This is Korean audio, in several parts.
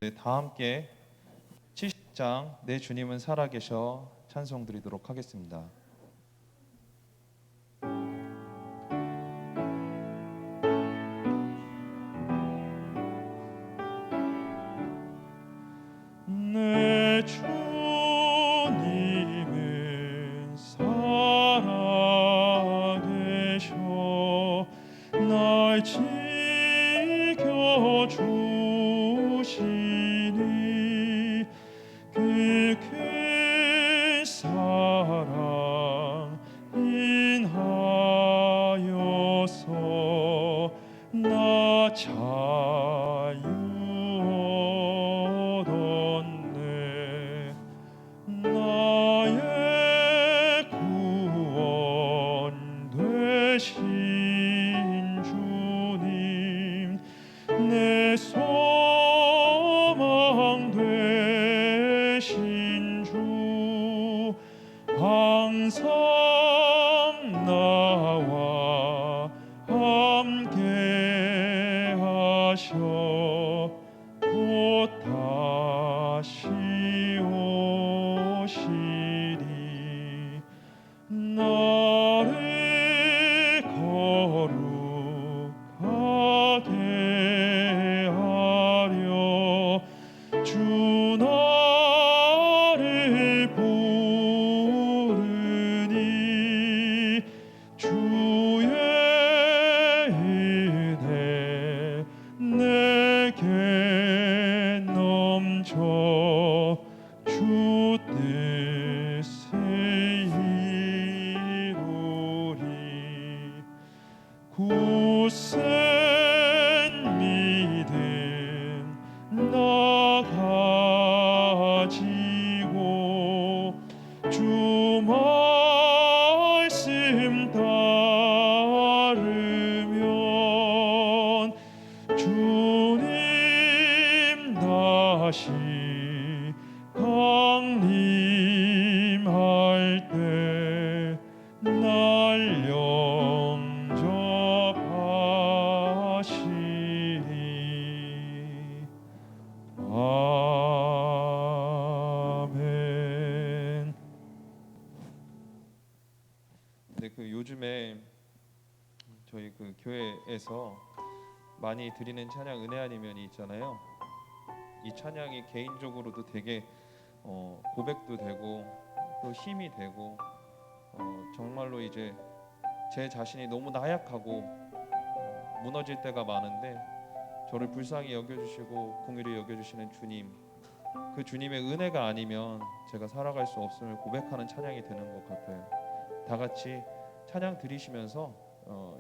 네, 다 함께 70장 내 주님은 살아계셔 찬송 드리도록 하겠습니다. 내 주님은 살아계셔 날 지켜주시니 그 큰 사랑 인하여서 나 자유 얻었네. 나의 구원 되신 주님, 내 소망 되신 주, 항상 나와 함께 하셔 곧 다시 오시리. 나를 거룩하게 하려 주 나를 부르니 주의 은혜 내게 넘쳐 주 뜻을 이루리. 굳센 믿음 나 가지고 주 말씀 따르면 주님 다시 강림할 때 날 영접하시리. 아멘. 네, 요즘에 저희 교회에서 많이 드리는 찬양 은혜 아니면이 있잖아요. 이 찬양이 개인적으로도 되게 고백도 되고 또 힘이 되고 정말로 이제 제 자신이 너무 나약하고 무너질 때가 많은데 저를 불쌍히 여겨주시고 긍휼히 여겨주시는 주님, 그 주님의 은혜가 아니면 제가 살아갈 수 없음을 고백하는 찬양이 되는 것 같아요. 다 같이 찬양 드리시면서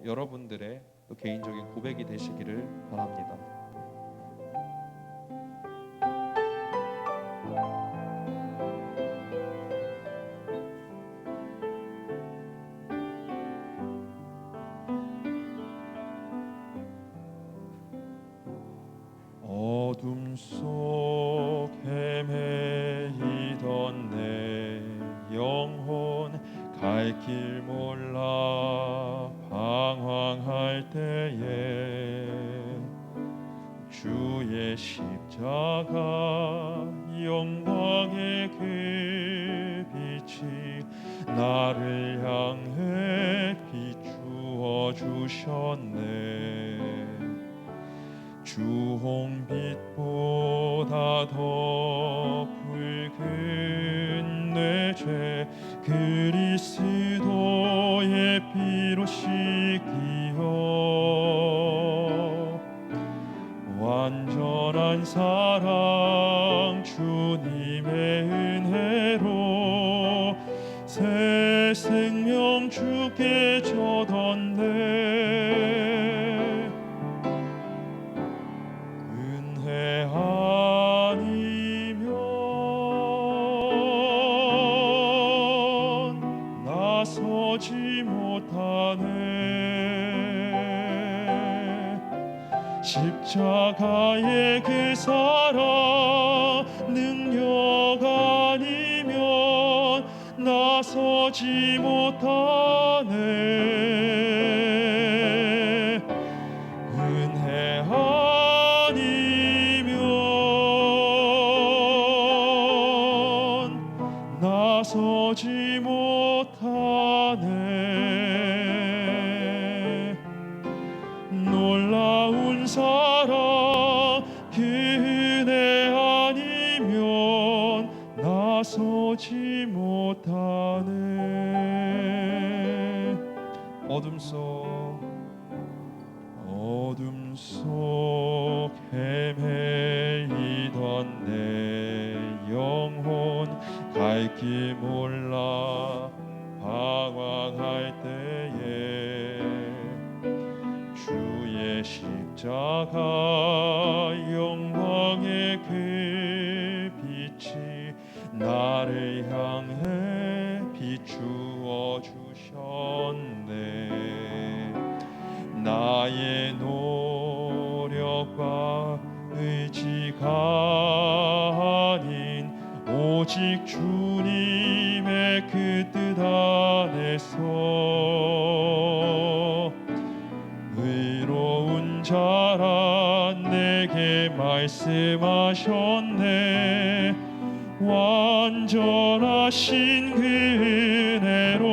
여러분들의 또 개인적인 고백이 되시기를 바랍니다. 어둠 속 헤매이던 내 영혼 갈 길 몰라 방황할 때에 주의 십자가 영광의 그 빛이 나를 향해 비추어 주셨네. 주홍빛보다 더 붉은 내 죄 그리스도의 피로 씻기어 완전한 사랑 주님의 은혜로 새 생명 주께 줬던데 은혜 아니면 나서지 못하네. 십자가의 그 사랑 능력 아니면 나서지 못하네. 은혜 아니면 나서지 못하네. 놀라운 사랑 그 은혜 아니면 나서지 못하네. 어둠 속 헤매이던 내 영혼 갈 길 몰라 방황할 때에 주의 십자가 영광의 그 빛이 나를 향해 비추어 주셨네. 나의 노력과 의지가 아닌 오직 주님의 그 뜻 안에서 의로운 자라 내게 말씀하셨네. 완전하신 그 은혜로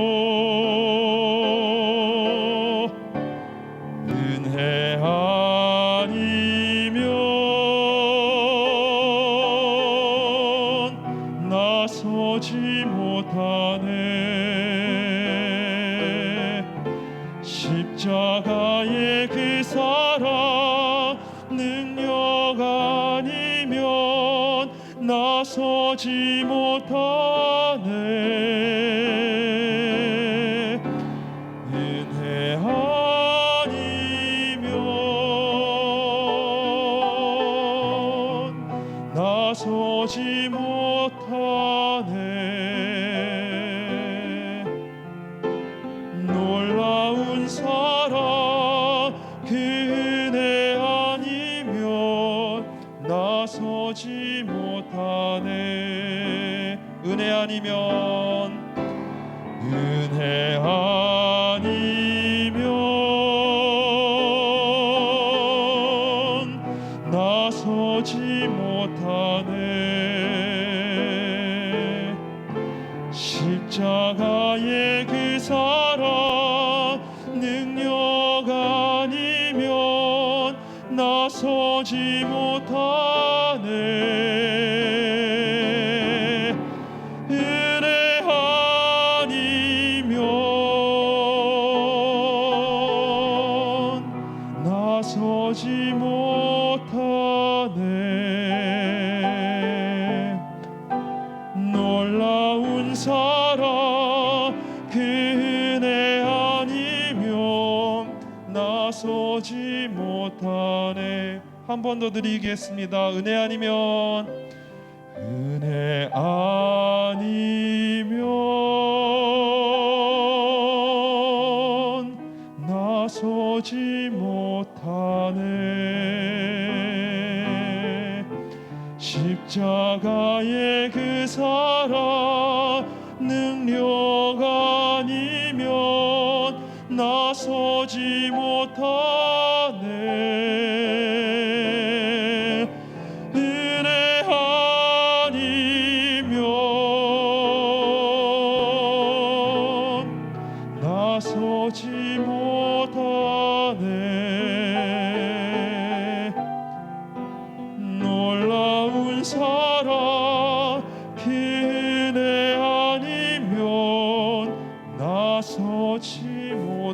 은혜 아니면 나서지 못하네. 십자가의 그 사랑 능력 아니면 나서지 못하네. 은혜 아니면 나서지 못하네. 놀라운 사랑 그 은혜 아니면 나서지 못하네. 은혜 아니면 나서지 못하네. 십자가의 그 사랑 능력 아니면 나서지 못하네. 은혜 아니면 나서지 못하네. 놀라운 사랑 그 은혜 아니면 나서지 못하네. 한 번 더 드리겠습니다. 은혜 아니면 나서지 못하네. 십자가의 그 사랑 능력 아니면 나서지 못하네. 은혜 아니면 나서지 못하네. 놀라운 사랑 그 은혜 아니면 나서지 못하네.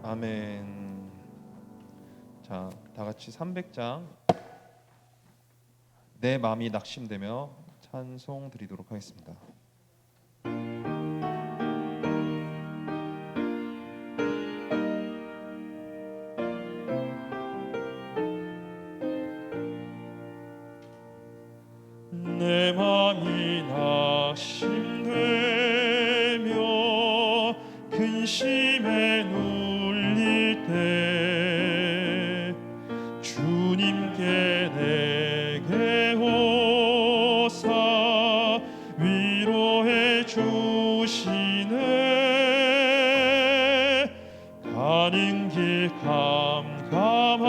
아멘. 자, 다 같이 300장 내 마음이 낙심되며 찬송 드리도록 하겠습니다. 내 맘이 낙심되며 근심에 눌릴 때 주님께 내게 오사 위로해 주시네. 가는 길 캄캄하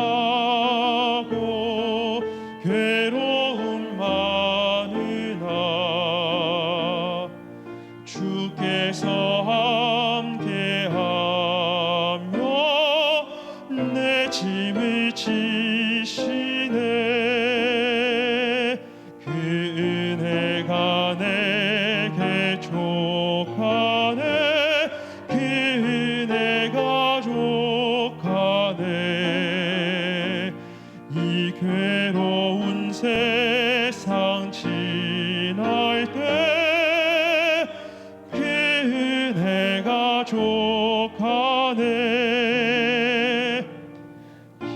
족하네.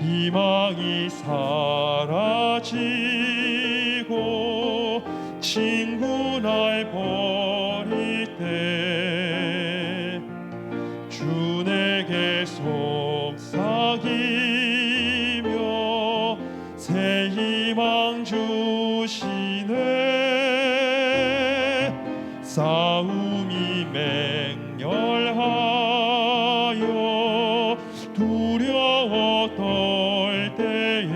희망이 사라지고 친구 날 버릴 때 주 내게 속삭이며 새 희망 주시네. 싸움이 맹렬하여 두려워 떨 때에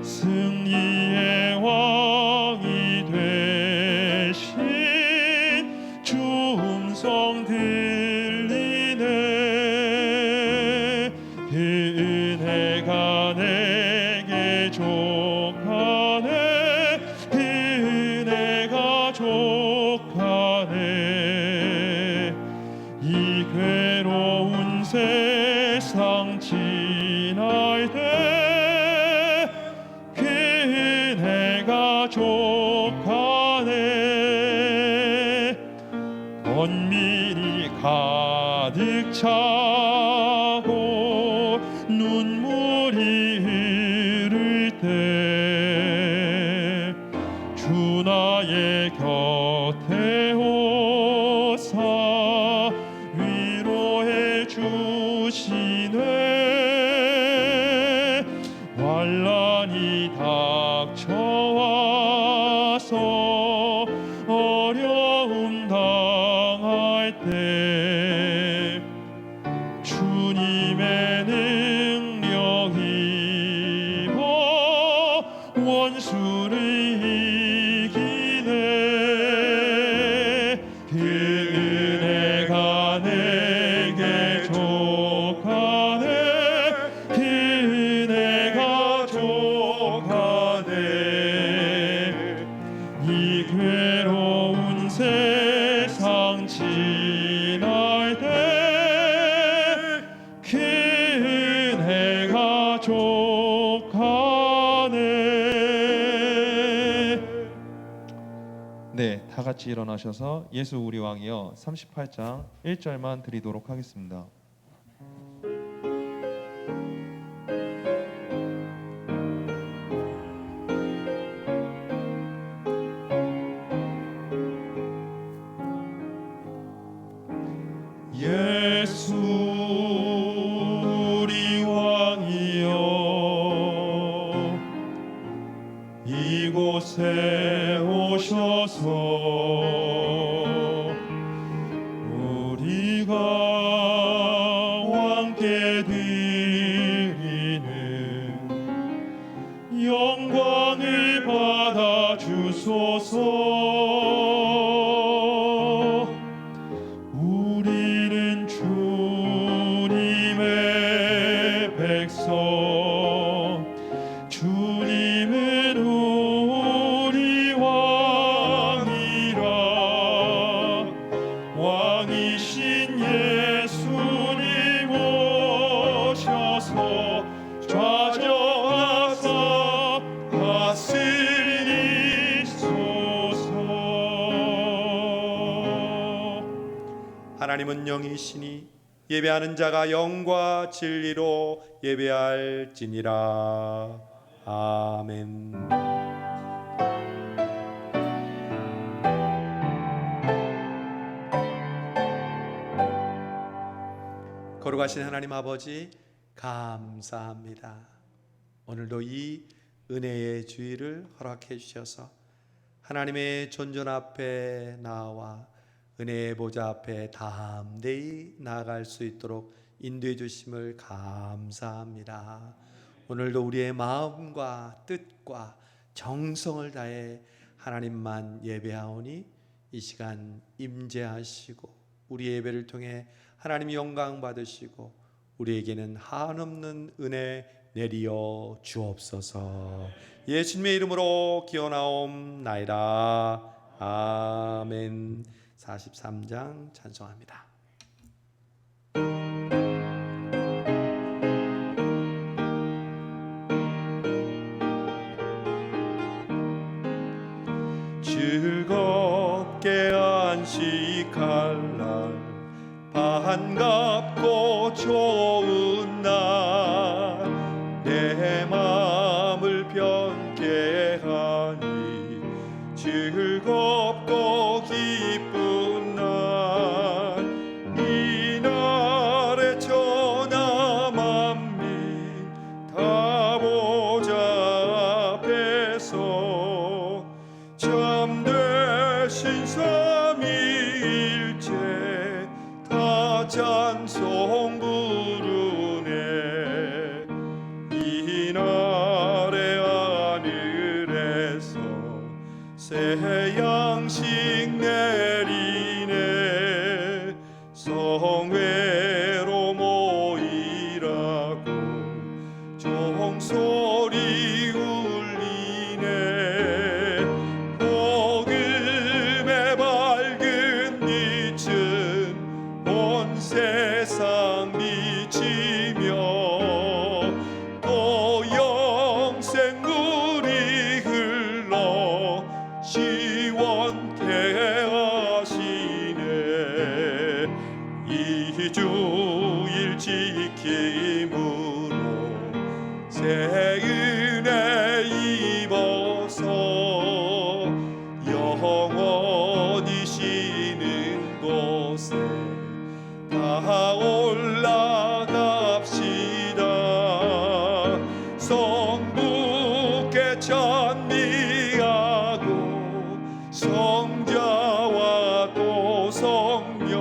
승리의 왕이 되신 주 음성 들리네. 그 은혜가 내게 족하네. 그 은혜가 족하네. 이 괴로운 세상 지날 때 그 은혜가 족하네. 번민이 가득 차고 눈물이 흐를 때 주 나의 곁에 오사 위로해 주시네. 환난이 닥쳐와서 어려움 당할 때 주님의 능력 입어 원수를 이기네. 그 은혜가 내게 족하네. 그 은혜가 족하네. 이 괴로운 세상 지날 때 그 은혜가 족하네. 네, 다 같이 일어나셔서 예수 우리 왕이여 38장 1절만 드리도록 하겠습니다. 예수 우리 왕이여 이곳에 오셔서 우리가 왕께 드리는 영광을 받아 주소서. 우리는 주님의 백성, 주님은 우리 왕이라. 왕이신 예수님 오셔서 좌정하사 다스리소서. 하나님은 영이시니 예배하는 자가 영과 진리로 예배할지니라. 아멘. 거룩하신 하나님 아버지 감사합니다. 오늘도 이 은혜의 주일을 허락해 주셔서 하나님의 존전 앞에 나와 은혜의 보좌 앞에 담대히 나아갈 수 있도록 인도해 주심을 감사합니다. 오늘도 우리의 마음과 뜻과 정성을 다해 하나님만 예배하오니 이 시간 임재하시고 우리 예배를 통해 하나님이 영광 받으시고 우리에게는 한없는 은혜 내리어 주옵소서. 예수님의 이름으로 기원하옵나이다. 아멘. 43장 찬송합니다. 즐겁게 안식할 날 반갑고 좋은 날 내 마음을 변케 하니 즐겁고 기쁜 날 이 날에 천하 만민 다 보좌 앞에서 참되신 삼위일체 다 찬송 부르네. 이 날의 하늘에서 새 양식 내리네. 성회로 모이라고 종소리 울리네. 복음의 밝은 빛은 온 세상 비치며 또 영생물이 흘러 시원케 하시네. 이 주일 지킴으로 새 은혜 입어서 영원히 쉬는 곳에 다 올라갑시다. 성부께 찬미하고 성자와 또 성령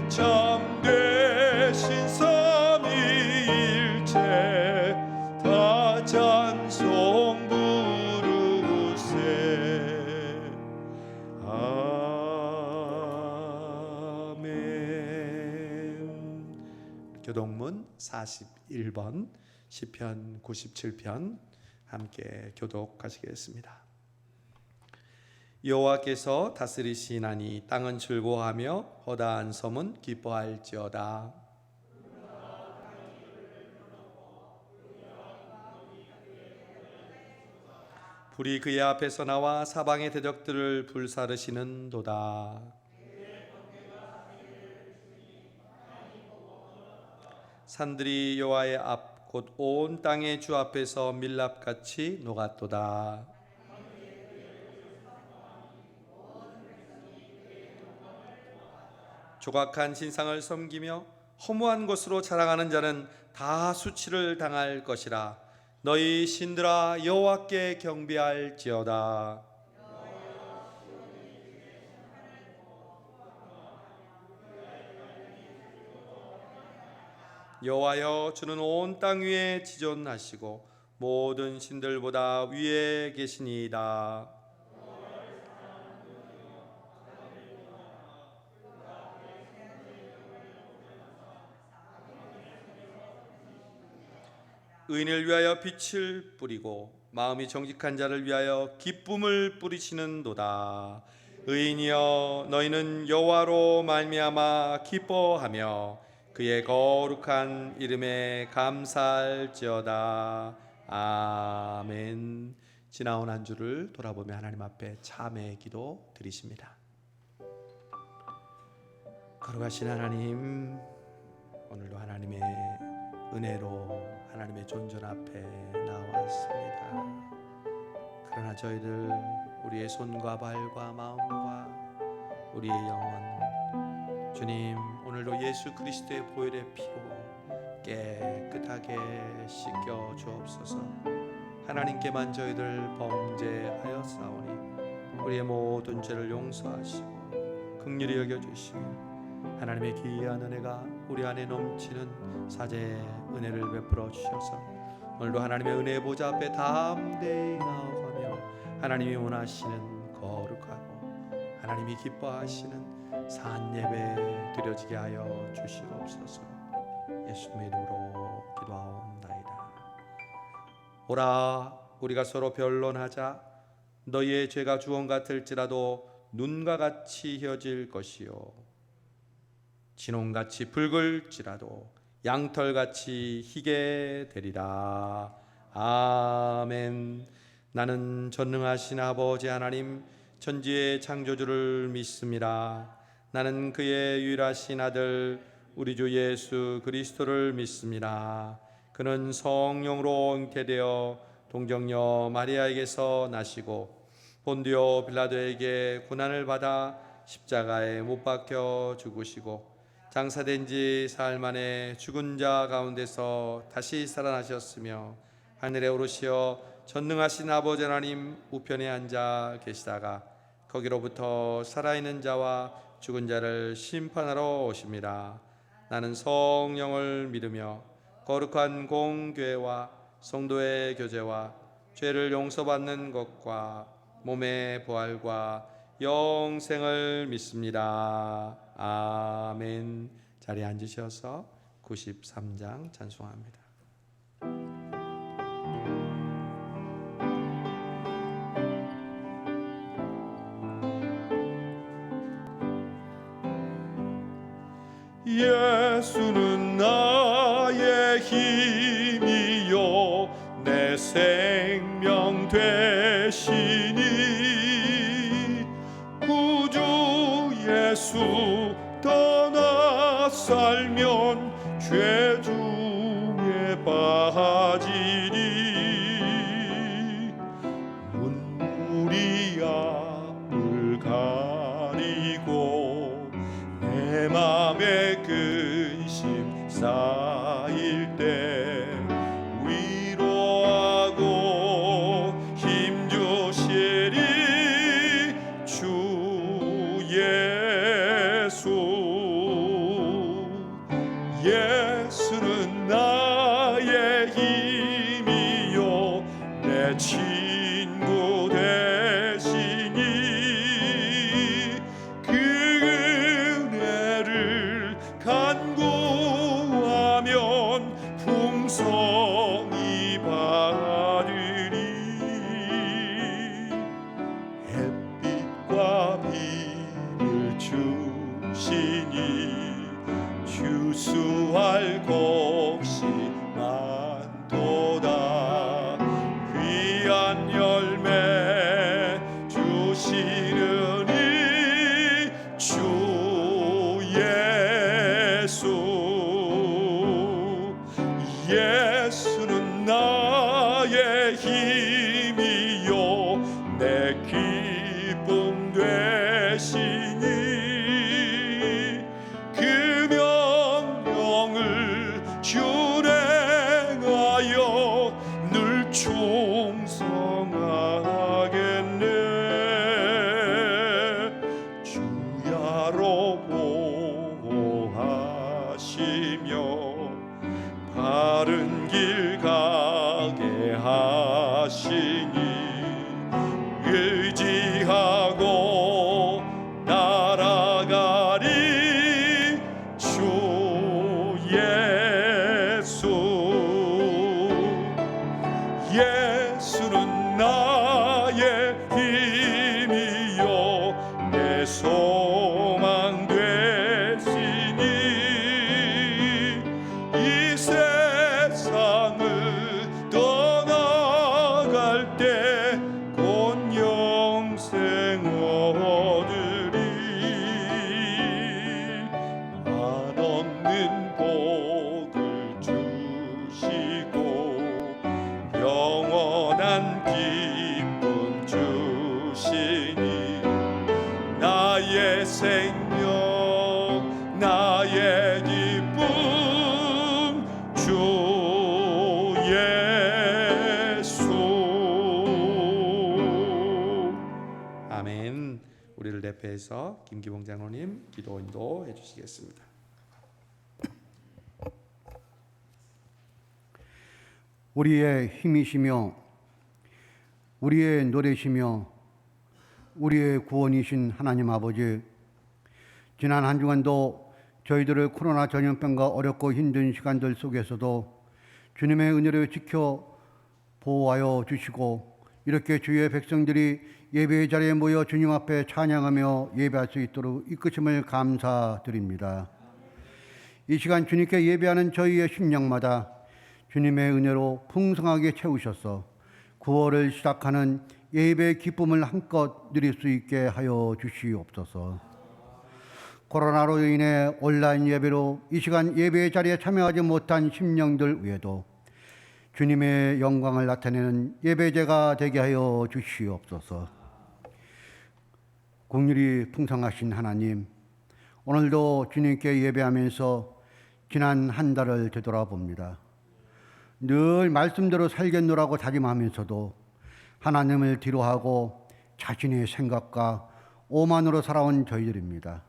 참되신 삼위일체 다 찬송 부르세. 아멘. 교독문 41번 시편 97편 함께 교독하시겠습니다. 여호와께서 다스리시나니 땅은 즐거워하며 허다한 섬은 기뻐할지어다. 불이 그의 앞에서 나와 사방의 대적들을 불사르시는도다. 산들이 여호와의 앞 곧 온 땅의 주 앞에서 밀랍같이 녹았도다. 조각한 신상을 섬기며 허무한 것으로 자랑하는 자는 다 수치를 당할 것이라. 너희 신들아 여호와께 경배할지어다. 여호와여, 주는 온 땅 위에 지존하시고 모든 신들보다 위에 계시니이다. 의인을 위하여 빛을 뿌리고 마음이 정직한 자를 위하여 기쁨을 뿌리시는도다. 의인이여, 너희는 여호와로 말미암아 기뻐하며 그의 거룩한 이름에 감사할지어다. 아멘. 지나온 한 주를 돌아보며 하나님 앞에 참회의 기도 드리십니다. 거룩하신 하나님, 오늘도 하나님의 은혜로 하나님의 존전 앞에 나왔습니다. 그러나 저희들 우리의 손과 발과 마음과 우리의 영혼, 주님 오늘도 예수 그리스도의 보혈의 피로 깨끗하게 씻겨 주옵소서. 하나님께만 저희들 범죄하였사오니 우리의 모든 죄를 용서하시고 긍휼히 여겨주시며 하나님의 귀한 은혜가 우리 안에 넘치는 사제의 은혜를 베풀어 주셔서 오늘도 하나님의 은혜의 보좌 앞에 담대히 나아가며 하나님이 원하시는 거룩하고 하나님이 기뻐하시는 산 예배 드려지게 하여 주시옵소서. 예수님의 이름으로 기도하옵나이다. 오라, 우리가 서로 변론하자. 너희의 죄가 주홍 같을지라도 눈과 같이 휘어질 것이요 진홍같이 붉을지라도 양털같이 희게 되리라. 아멘. 나는 전능하신 아버지 하나님 천지의 창조주를 믿습니다. 나는 그의 유일하신 아들 우리 주 예수 그리스도를 믿습니다. 그는 성령으로 잉태되어 동정녀 마리아에게서 나시고 본디오 빌라도에게 고난을 받아 십자가에 못 박혀 죽으시고 장사된 지 사흘 만에 죽은 자 가운데서 다시 살아나셨으며 하늘에 오르시어 전능하신 아버지 하나님 우편에 앉아 계시다가 거기로부터 살아있는 자와 죽은 자를 심판하러 오십니다. 나는 성령을 믿으며 거룩한 공교회와 성도의 교제와 죄를 용서받는 것과 몸의 부활과 영생을 믿습니다. 아멘. 자리에 앉으셔서 93장 찬송합니다. 예수는 나의 힘이요 내 생명 되시니 구주 예수 떠나 살면 죄 중에 빠지리 눈물이 앞을 가리고 내 맘에 근심 쌓일 때 위로하고 힘주시리 주 예수. 예수는 나의 힘이요 내 친구 되시니 그 은혜를 간구하면 풍성히 받으리. 햇빛과 비를 주시니 주수할 곳이 많도다. 귀한 열매 주시느니 주 예수. 예수는 나의 힘이요 내 기쁨 되시니 그 명령을 준행하여 늘 충성하겠네. 주야로 보호하시며 바른 길 가게 하시니 의지하고 날아가리 주 예수. 예수는 나의 힘이요 내 소망 되시니 이 세상을 떠나갈 때 곧 영생 얻으리. 한없는 복을 주시고 영원한 기쁨 주시니 나의 생명 나의 기쁨 주 예수. 아멘. 우리를 대표해서 김기봉 장로님 기도 인도해 주시겠습니다. 우리의 힘이시며 우리의 노래시며 우리의 구원이신 하나님 아버지, 지난 한 주간도 저희들을 코로나 전염병과 어렵고 힘든 시간들 속에서도 주님의 은혜를 지켜 보호하여 주시고 이렇게 주의 백성들이 예배의 자리에 모여 주님 앞에 찬양하며 예배할 수 있도록 이끄심을 감사드립니다. 이 시간 주님께 예배하는 저희의 심령마다 주님의 은혜로 풍성하게 채우셔서 9월을 시작하는 예배의 기쁨을 한껏 누릴 수 있게 하여 주시옵소서. 코로나로 인해 온라인 예배로 이 시간 예배의 자리에 참여하지 못한 심령들 위에도 주님의 영광을 나타내는 예배제가 되게 하여 주시옵소서. 긍휼이 풍성하신 하나님, 오늘도 주님께 예배하면서 지난 한 달을 되돌아봅니다. 늘 말씀대로 살겠노라고 다짐하면서도 하나님을 뒤로하고 자신의 생각과 오만으로 살아온 저희들입니다.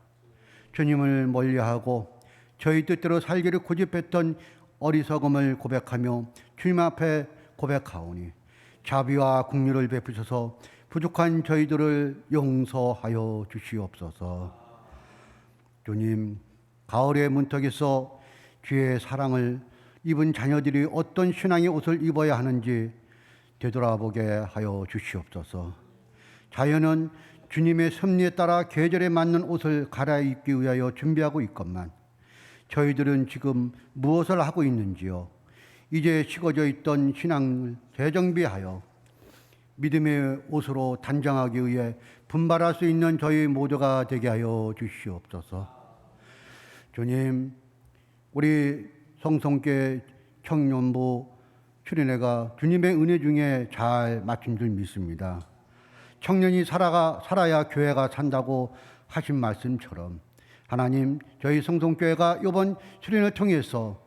주님을 멀리하고 저희 뜻대로 살기를 고집했던 어리석음을 고백하며 주님 앞에 고백하오니 자비와 긍휼을 베푸셔서 부족한 저희들을 용서하여 주시옵소서. 주님, 가을의 문턱에서 주의 사랑을 입은 자녀들이 어떤 신앙의 옷을 입어야 하는지 되돌아보게 하여 주시옵소서. 자연은 주님의 섭리에 따라 계절에 맞는 옷을 갈아입기 위하여 준비하고 있건만 저희들은 지금 무엇을 하고 있는지요? 이제 식어져 있던 신앙을 재정비하여 믿음의 옷으로 단장하기 위해 분발할 수 있는 저희 모두가 되게 하여 주시옵소서. 주님, 우리 성성교회 청년부 추린회가 주님의 은혜 중에 잘 맞춘 줄 믿습니다. 청년이 살아야 교회가 산다고 하신 말씀처럼 하나님, 저희 성성교회가 이번 수련을 통해서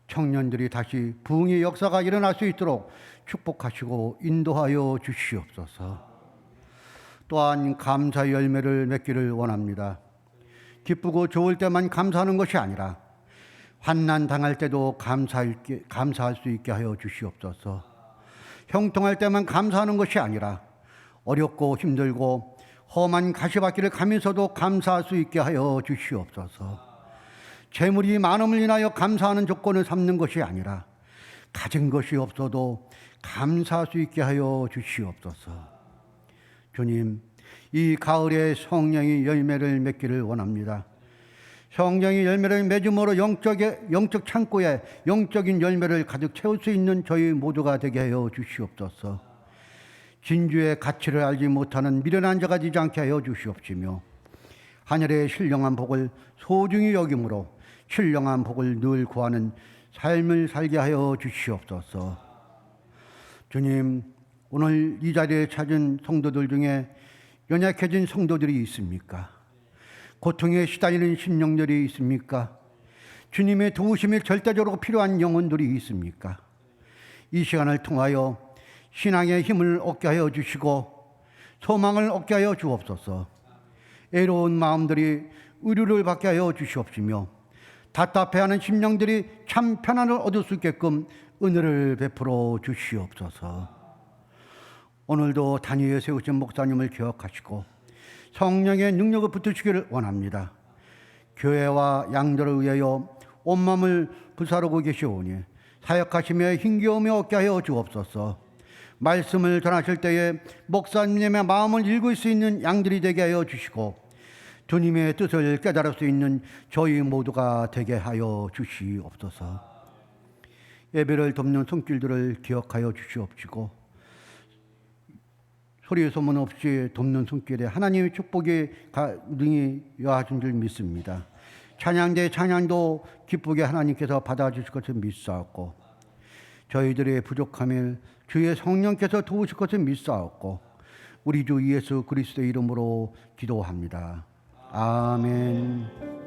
청년들이 다시 부흥의 역사가 일어날 수 있도록 축복하시고 인도하여 주시옵소서. 또한 감사의 열매를 맺기를 원합니다. 기쁘고 좋을 때만 감사하는 것이 아니라 환난 당할 때도 감사할 수 있게 하여 주시옵소서. 형통할 때만 감사하는 것이 아니라 어렵고 힘들고 험한 가시밭길을 가면서도 감사할 수 있게 하여 주시옵소서. 재물이 많음을 인하여 감사하는 조건을 삼는 것이 아니라 가진 것이 없어도 감사할 수 있게 하여 주시옵소서. 주님, 이 가을에 성령이 열매를 맺기를 원합니다. 성령이 열매를 맺음으로 영적 창고에 영적인 열매를 가득 채울 수 있는 저희 모두가 되게 하여 주시옵소서. 진주의 가치를 알지 못하는 미련한 자가 되지 않게 하여 주시옵시며 하늘의 신령한 복을 소중히 여김으로 신령한 복을 늘 구하는 삶을 살게 하여 주시옵소서. 주님, 오늘 이 자리에 찾은 성도들 중에 연약해진 성도들이 있습니까? 고통에 시달리는 심령들이 있습니까? 주님의 도우심이 절대적으로 필요한 영혼들이 있습니까? 이 시간을 통하여 신앙의 힘을 얻게 하여 주시고 소망을 얻게 하여 주옵소서. 애로운 마음들이 의류를 받게 하여 주시옵시며 답답해하는 심령들이 참 편안을 얻을 수 있게끔 은혜를 베풀어 주시옵소서. 오늘도 단위에 세우신 목사님을 기억하시고 성령의 능력을 붙으시기를 원합니다. 교회와 양들을 위하여 온 마음을 불사르고 계시오니 사역하시며 힘겨움이 얻게 하여 주옵소서. 말씀을 전하실 때에 목사님의 마음을 읽을 수 있는 양들이 되게 하여 주시고 주님의 뜻을 깨달을 수 있는 저희 모두가 되게 하여 주시옵소서. 예배를 돕는 손길들을 기억하여 주시옵시고 소리 소문 없이 돕는 손길에 하나님의 축복이 능히 여하신 줄 믿습니다. 찬양대 찬양도 기쁘게 하나님께서 받아주실 것을 믿사옵고 저희들의 부족함을 주의 성령께서 도우실 것을 믿사옵고 우리 주 예수 그리스도의 이름으로 기도합니다. 아멘.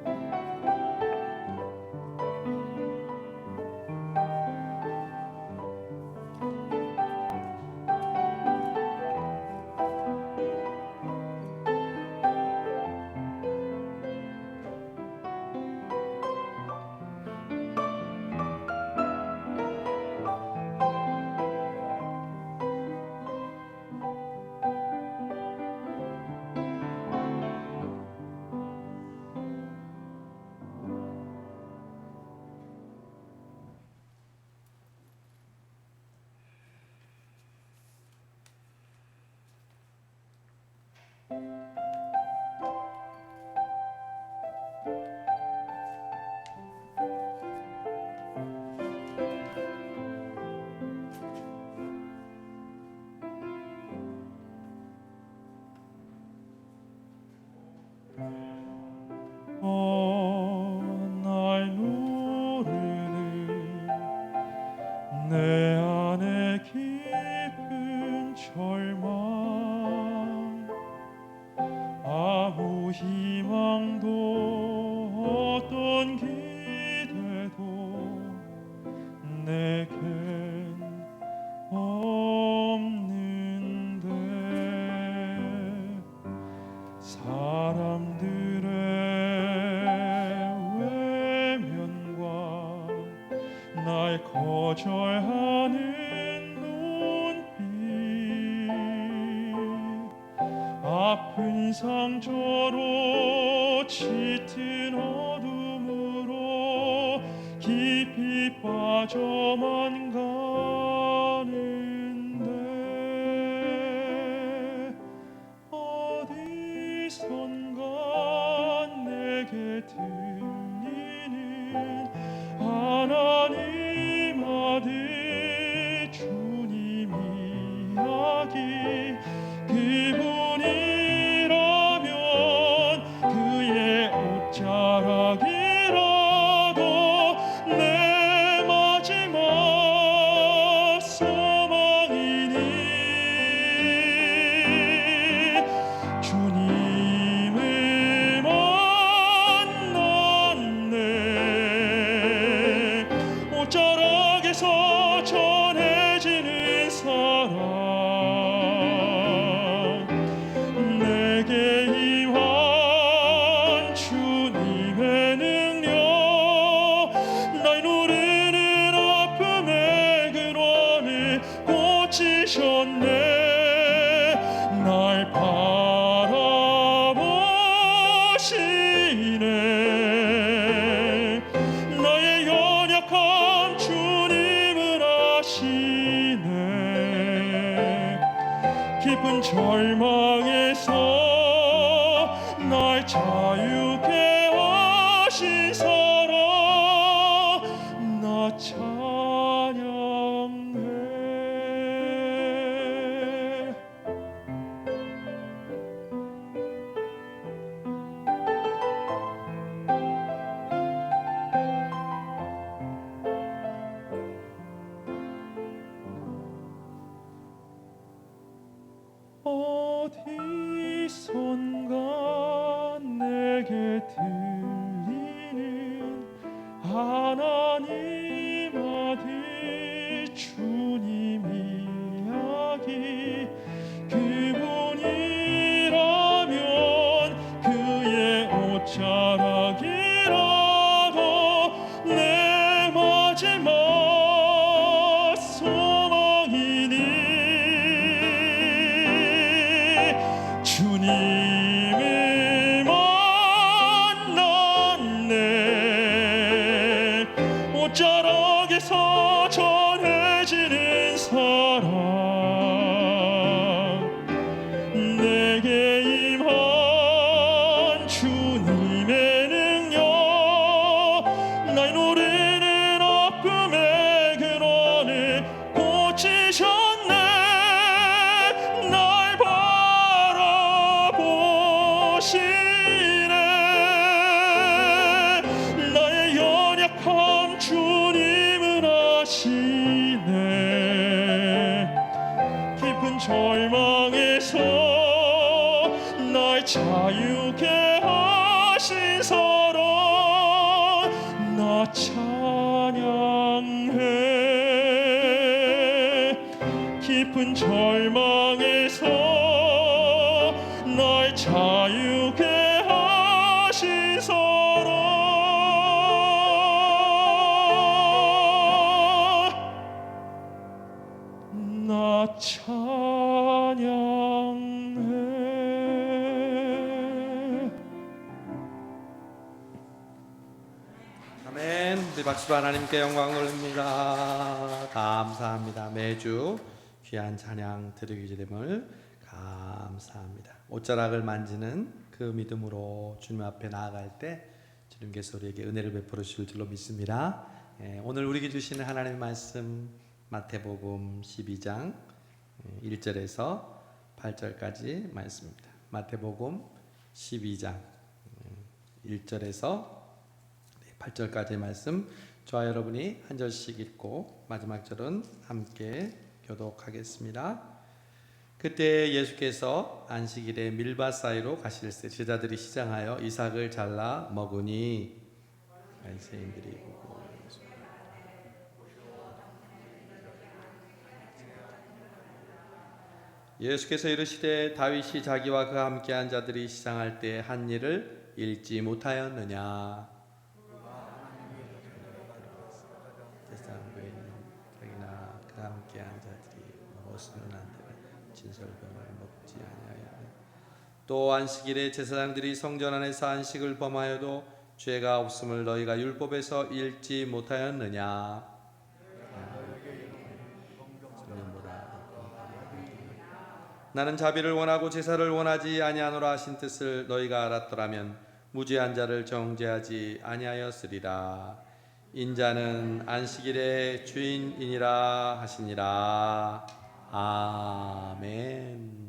거절하는 눈빛, 아픈 상처로 짙은 어둠으로 깊이 빠져만 가는데 어디선가 내게 들리는 하나님 아들 주님 이야기, 그분이라면 그의 옷자락이라도 내 마지막 소망이니 주님을 만났네. 옷자락에서 전해지는 사랑, 내게 임한 주님의 능력, 날 누르는 아픔의 근원을 고치셨네. 날 바라보시네. 나의 연약함 주님은 아시네. 깊은 절망에서 날 자유케 하신 사랑, 나 찬양해. 어디선가 내게 들리는 하나님 아들 주님 이야기, 그분이라면 그의 옷자락이라도 내 마지막 소망이니 주님을 만났네. 옷자락에서 전해지는 사랑, 내게 임한 주님의 능력, 날 누르는 아픔의 근원을 고치셨네. 날 바라보시네. 나의 연약함 주님은 아시네. 깊은 절망에서 날 자유케 하신 사랑, 나 찬양해. 깊은 절망에서 날 자유케 하신 사랑, 나 찬양해. 아멘. 우리 박수로 하나님께 영광을 올립니다. 감사합니다. 매주 귀한 찬양 드리게 됨을 감사합니다. 옷자락을 만지는 그 믿음으로 주님 앞에 나아갈 때 주님께서 우리에게 은혜를 베풀어 주실 줄로 믿습니다. 오늘 우리에게 주시는 하나님의 말씀 마태복음 12장 1절에서 8절까지 말씀입니다. 마태복음 12장 1절에서 8절까지의 말씀, 저와 여러분이 한 절씩 읽고 마지막 절은 함께 교독하겠습니다. 그때 예수께서 안식일에 밀밭 사이로 가실새 제자들이 시장하여 이삭을 잘라 먹으니 바리새인들이 보고 예수께서 이르시되 다윗이 자기와 그와 함께한 자들이 시장할 때 한 일을 읽지 못하였느냐. 함께한 자들이 먹었으면 안 되는 진설병을 먹지 아니하였느냐. 또 안식일에 제사장들이 성전 안에서 안식을 범하여도 죄가 없음을 너희가 율법에서 읽지 못하였느냐. 나는 자비를 원하고 제사를 원하지 아니하노라 하신 뜻을 너희가 알았더라면 무죄한 자를 정죄하지 아니하였으리라. 인자는 안식일의 주인이니라 하시니라. 아멘.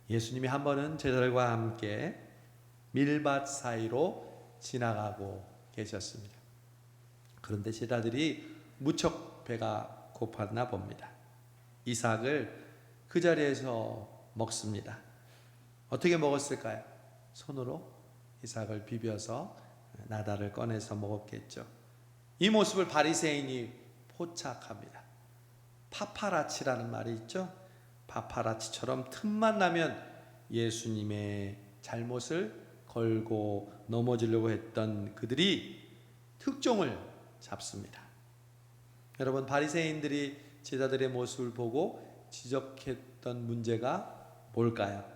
예수님이 한 번은 제자들과 함께 밀밭 사이로 지나가고 계셨습니다. 그런데 제자들이 무척 배가 고팠나 봅니다. 이삭을 그 자리에서 먹습니다. 어떻게 먹었을까요? 손으로 이삭을 비벼서 나다를 꺼내서 먹었겠죠. 이 모습을 바리새인이 포착합니다. 파파라치라는 말이 있죠. 파파라치처럼 틈만 나면 예수님의 잘못을 걸고 넘어지려고 했던 그들이 특종을 잡습니다. 여러분, 바리새인들이 제자들의 모습을 보고 지적했던 문제가 뭘까요?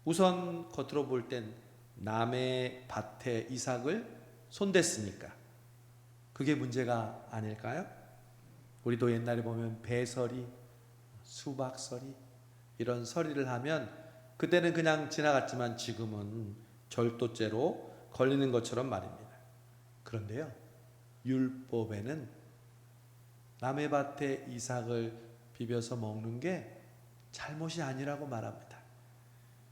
우선 겉으로 볼 땐 남의 밭에 이삭을 손댔으니까 그게 문제가 아닐까요? 우리도 옛날에 보면 배설이, 수박설이 이런 설이를 하면 그때는 그냥 지나갔지만 지금은 절도죄로 걸리는 것처럼 말입니다. 그런데요, 율법에는 남의 밭에 이삭을 비벼서 먹는 게 잘못이 아니라고 말합니다.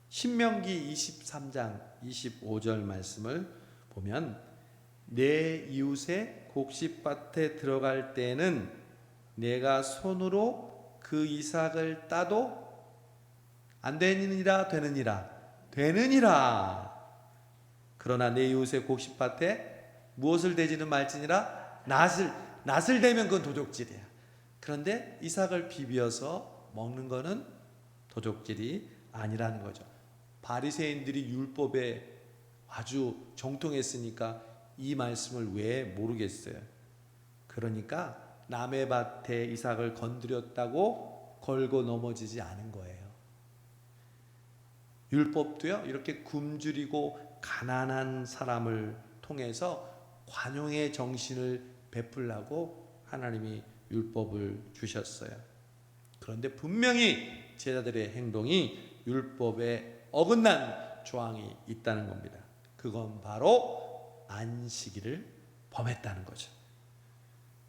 신명기 23장 25절 말씀을 보면 내 이웃의 곡식밭에 들어갈 때는 내가 손으로 그 이삭을 따도 안 되느니라 되느니라. 그러나 내 이웃의 곡식밭에 무엇을 대지는 말지니라 낫을 대면 그건 도적질이야. 그런데 이삭을 비벼서 먹는 거는 도적질이 아니라는 거죠. 바리새인들이 율법에 아주 정통했으니까 이 말씀을 왜 모르겠어요. 그러니까 남의 밭에 이삭을 건드렸다고 걸고 넘어지지 않은 거예요. 율법도요, 이렇게 굶주리고 가난한 사람을 통해서 관용의 정신을 베풀라고 하나님이 율법을 주셨어요. 그런데 분명히 제자들의 행동이 율법에 어긋난 조항이 있다는 겁니다. 그건 바로 안식일을 범했다는 거죠.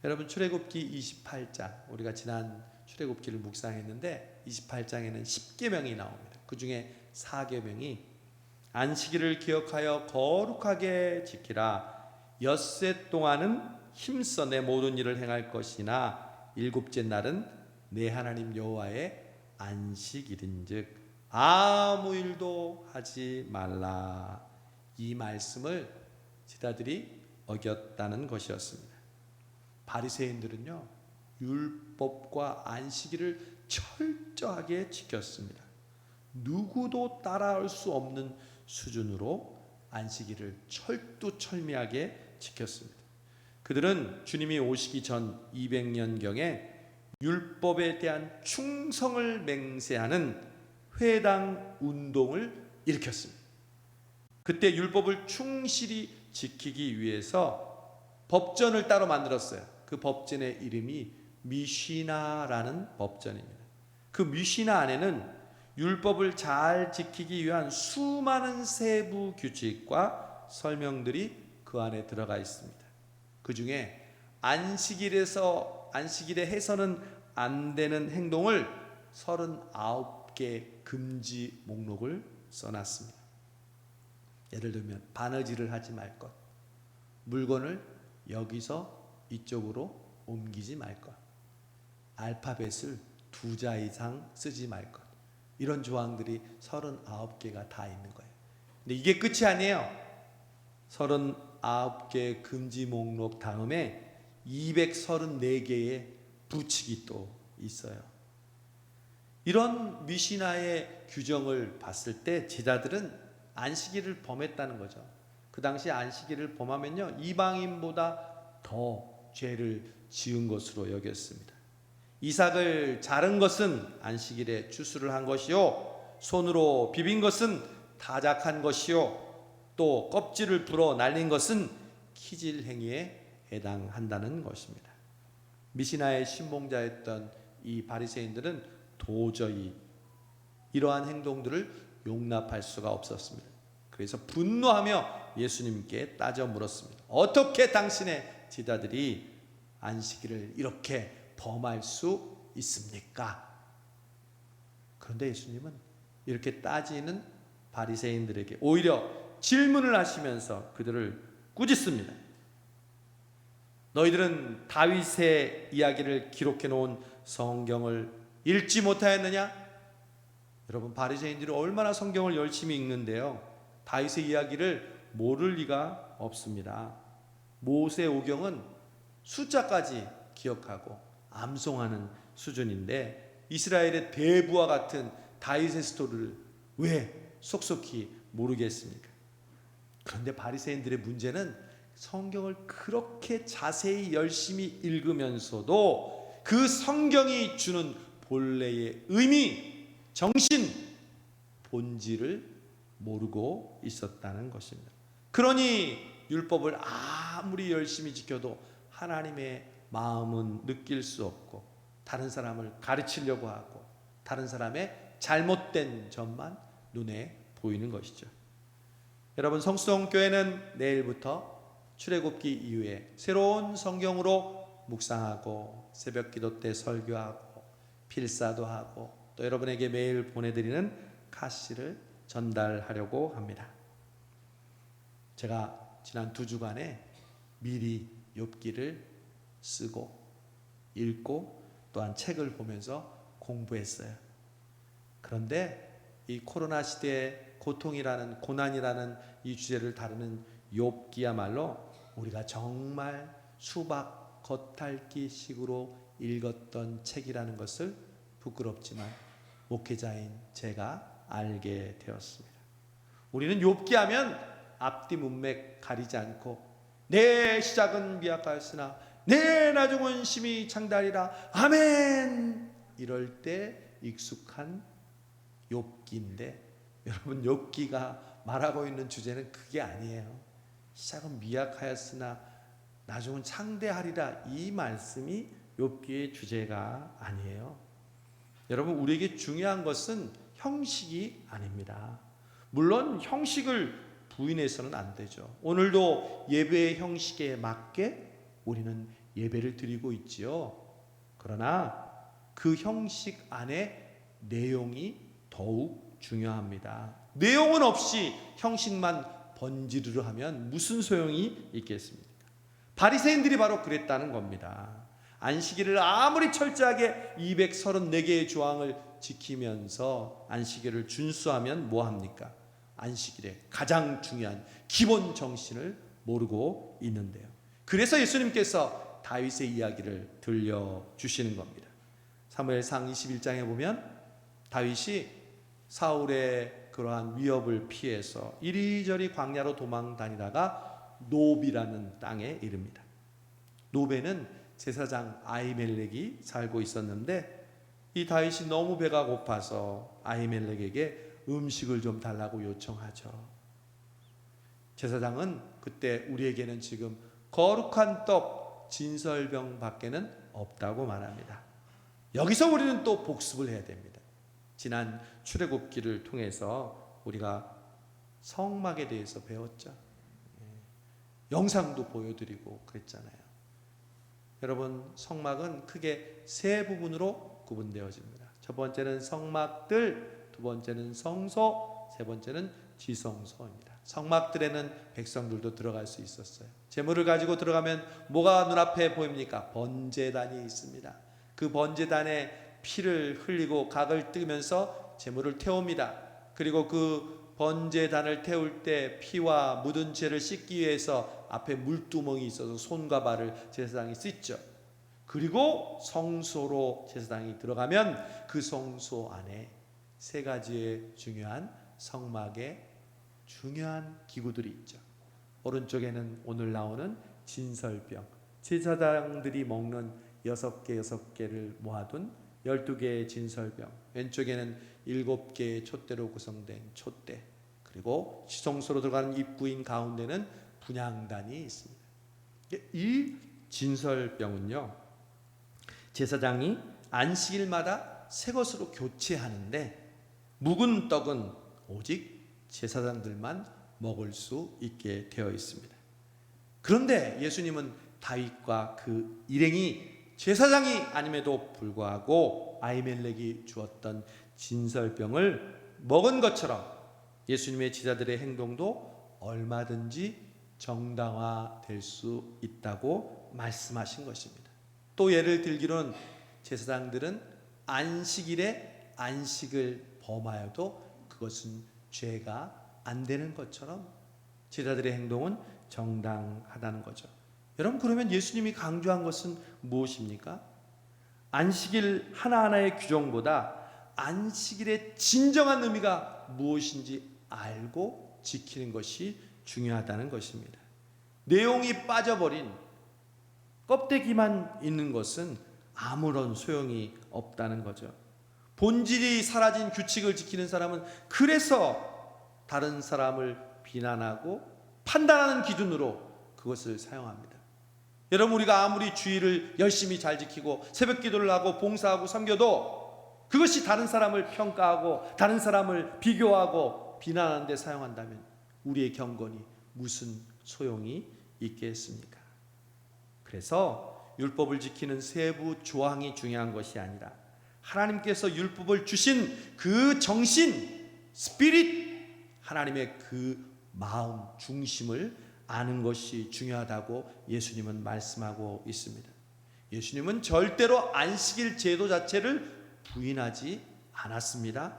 여러분, 출애굽기 28장, 우리가 지난 출애굽기를 묵상했는데 28장에는 10계명이 나옵니다. 그 중에 4계명이 안식일을 기억하여 거룩하게 지키라. 엿새 동안은 힘써 내 모든 일을 행할 것이나 일곱째 날은 내 하나님 여호와의 안식일인즉 아무 일도 하지 말라. 이 말씀을 제자들이 어겼다는 것이었습니다. 바리새인들은요, 율법과 안식일을 철저하게 지켰습니다. 누구도 따라올 수 없는 수준으로 안식일을 철두철미하게 지켰습니다. 그들은 주님이 오시기 전 200년경에 율법에 대한 충성을 맹세하는 회당 운동을 일으켰습니다. 그때 율법을 충실히 지키기 위해서 법전을 따로 만들었어요. 그 법전의 이름이 미시나라는 법전입니다. 그 미시나 안에는 율법을 잘 지키기 위한 수많은 세부 규칙과 설명들이 그 안에 들어가 있습니다. 그 중에 안식일에 해서는 안 되는 행동을 39개 금지 목록을 써놨습니다. 예를 들면 바느질을 하지 말 것, 물건을 여기서 이쪽으로 옮기지 말 것, 알파벳을 2자 이상 쓰지 말 것, 이런 조항들이 39개가 다 있는 거예요. 근데 이게 끝이 아니에요. 39개 금지 목록 다음에 234개의 부칙이 또 있어요. 이런 미시나의 규정을 봤을 때 제자들은 안식일을 범했다는 거죠. 그 당시 안식일을 범하면요, 이방인보다 더 죄를 지은 것으로 여겼습니다. 이삭을 자른 것은 안식일에 추수를 한 것이요, 손으로 비빈 것은 타작한 것이요, 또 껍질을 불어 날린 것은 키질 행위에 해당한다는 것입니다. 미시나의 신봉자였던 이 바리새인들은 도저히 이러한 행동들을 용납할 수가 없었습니다. 그래서 분노하며 예수님께 따져 물었습니다. 어떻게 당신의 제자들이 안식일을 이렇게 범할 수 있습니까? 그런데 예수님은 이렇게 따지는 바리새인들에게 오히려 질문을 하시면서 그들을 꾸짖습니다. 너희들은 다윗의 이야기를 기록해 놓은 성경을 읽지 못하였느냐? 여러분, 바리새인들이 얼마나 성경을 열심히 읽는데요, 다윗의 이야기를 모를 리가 없습니다. 모세오경은 숫자까지 기억하고 암송하는 수준인데 이스라엘의 대부와 같은 다윗의 스토리를 왜 속속히 모르겠습니까? 그런데 바리새인들의 문제는 성경을 그렇게 자세히 열심히 읽으면서도 그 성경이 주는 본래의 의미, 정신, 본질을 모르고 있었다는 것입니다. 그러니 율법을 아무리 열심히 지켜도 하나님의 마음은 느낄 수 없고 다른 사람을 가르치려고 하고 다른 사람의 잘못된 점만 눈에 보이는 것이죠. 여러분, 성수동교회는 내일부터 출애굽기 이후에 새로운 성경으로 묵상하고 새벽기도 때 설교하고 필사도 하고 또 여러분에게 매일 보내드리는 카시를 전달하려고 합니다. 제가 지난 2주간에 미리 욥기를 쓰고 읽고 또한 책을 보면서 공부했어요. 그런데 이 코로나 시대의 고통이라는, 고난이라는 이 주제를 다루는 욥기야말로 우리가 정말 수박 겉핥기 식으로 읽었던 책이라는 것을 부끄럽지만 목회자인 제가 알게 되었습니다. 우리는 욥기 하면 앞뒤 문맥 가리지 않고 내 시작은 미약하였으나 내 나중은 심히 창달이라 아멘, 이럴 때 익숙한 욥기인데, 여러분, 욥기가 말하고 있는 주제는 그게 아니에요. 시작은 미약하였으나 나중은 창대하리라, 이 말씀이 욥기의 주제가 아니에요. 여러분, 우리에게 중요한 것은 형식이 아닙니다. 물론 형식을 부인해서는 안 되죠. 오늘도 예배의 형식에 맞게 우리는 예배를 드리고 있지요. 그러나 그 형식 안에 내용이 더욱 중요합니다. 내용은 없이 형식만 번지르르 하면 무슨 소용이 있겠습니까? 바리새인들이 바로 그랬다는 겁니다. 안식일을 아무리 철저하게 234개의 조항을 지키면서 안식일을 준수하면 뭐합니까? 안식일의 가장 중요한 기본 정신을 모르고 있는데요. 그래서 예수님께서 다윗의 이야기를 들려주시는 겁니다. 사무엘상 21장에 보면 다윗이 사울의 그러한 위협을 피해서 이리저리 광야로 도망 다니다가 노비라는 땅에 이릅니다. 노베는 제사장 아히멜렉이 살고 있었는데 이 다윗이 너무 배가 고파서 아히멜렉에게 음식을 좀 달라고 요청하죠. 제사장은 그때 우리에게는 지금 거룩한 떡 진설병 밖에는 없다고 말합니다. 여기서 우리는 또 복습을 해야 됩니다. 지난 출애굽기를 통해서 우리가 성막에 대해서 배웠죠. 영상도 보여드리고 그랬잖아요. 여러분, 성막은 크게 세 부분으로 구분되어집니다. 첫 번째는 성막들, 두 번째는 성소, 세 번째는 지성소입니다. 성막들에는 백성들도 들어갈 수 있었어요. 제물을 가지고 들어가면 뭐가 눈앞에 보입니까? 번제단이 있습니다. 그 번제단에 피를 흘리고 각을 뜨면서 제물을 태웁니다. 그리고 그 번제단을 태울 때 피와 묻은 죄를 씻기 위해서 앞에 물두멍이 있어서 손과 발을 제사장이 씻죠. 그리고 성소로 제사장이 들어가면 그 성소 안에 세 가지의 중요한 성막의 중요한 기구들이 있죠. 오른쪽에는 오늘 나오는 진설병, 제사장들이 먹는 6개, 6개를 모아둔 12개의 진설병, 왼쪽에는 7개의 촛대로 구성된 촛대, 그리고 지성소로 들어가는 입구인 가운데는 분향단이 있습니다. 이 진설병은요, 제사장이 안식일마다 새 것으로 교체하는데 묵은 떡은 오직 제사장들만 먹을 수 있게 되어 있습니다. 그런데 예수님은 다윗과 그 일행이 제사장이 아님에도 불구하고 아히멜렉이 주었던 진설병을 먹은 것처럼 예수님의 제자들의 행동도 얼마든지 정당화될 수 있다고 말씀하신 것입니다. 또 예를 들기로는 제사장들은 안식일에 안식을 범하여도 그것은 죄가 안 되는 것처럼 제자들의 행동은 정당하다는 거죠. 여러분, 그러면 예수님이 강조한 것은 무엇입니까? 안식일 하나하나의 규정보다 안식일의 진정한 의미가 무엇인지 알고 지키는 것이 중요하다는 것입니다. 내용이 빠져버린 껍데기만 있는 것은 아무런 소용이 없다는 거죠. 본질이 사라진 규칙을 지키는 사람은 그래서 다른 사람을 비난하고 판단하는 기준으로 그것을 사용합니다. 여러분, 우리가 아무리 주의를 열심히 잘 지키고 새벽 기도를 하고 봉사하고 섬겨도 그것이 다른 사람을 평가하고 다른 사람을 비교하고 비난하는 데 사용한다면 우리의 경건이 무슨 소용이 있겠습니까? 그래서 율법을 지키는 세부 조항이 중요한 것이 아니라 하나님께서 율법을 주신 그 정신, 스피릿, 하나님의 그 마음, 중심을 아는 것이 중요하다고 예수님은 말씀하고 있습니다. 예수님은 절대로 안식일 제도 자체를 부인하지 않았습니다.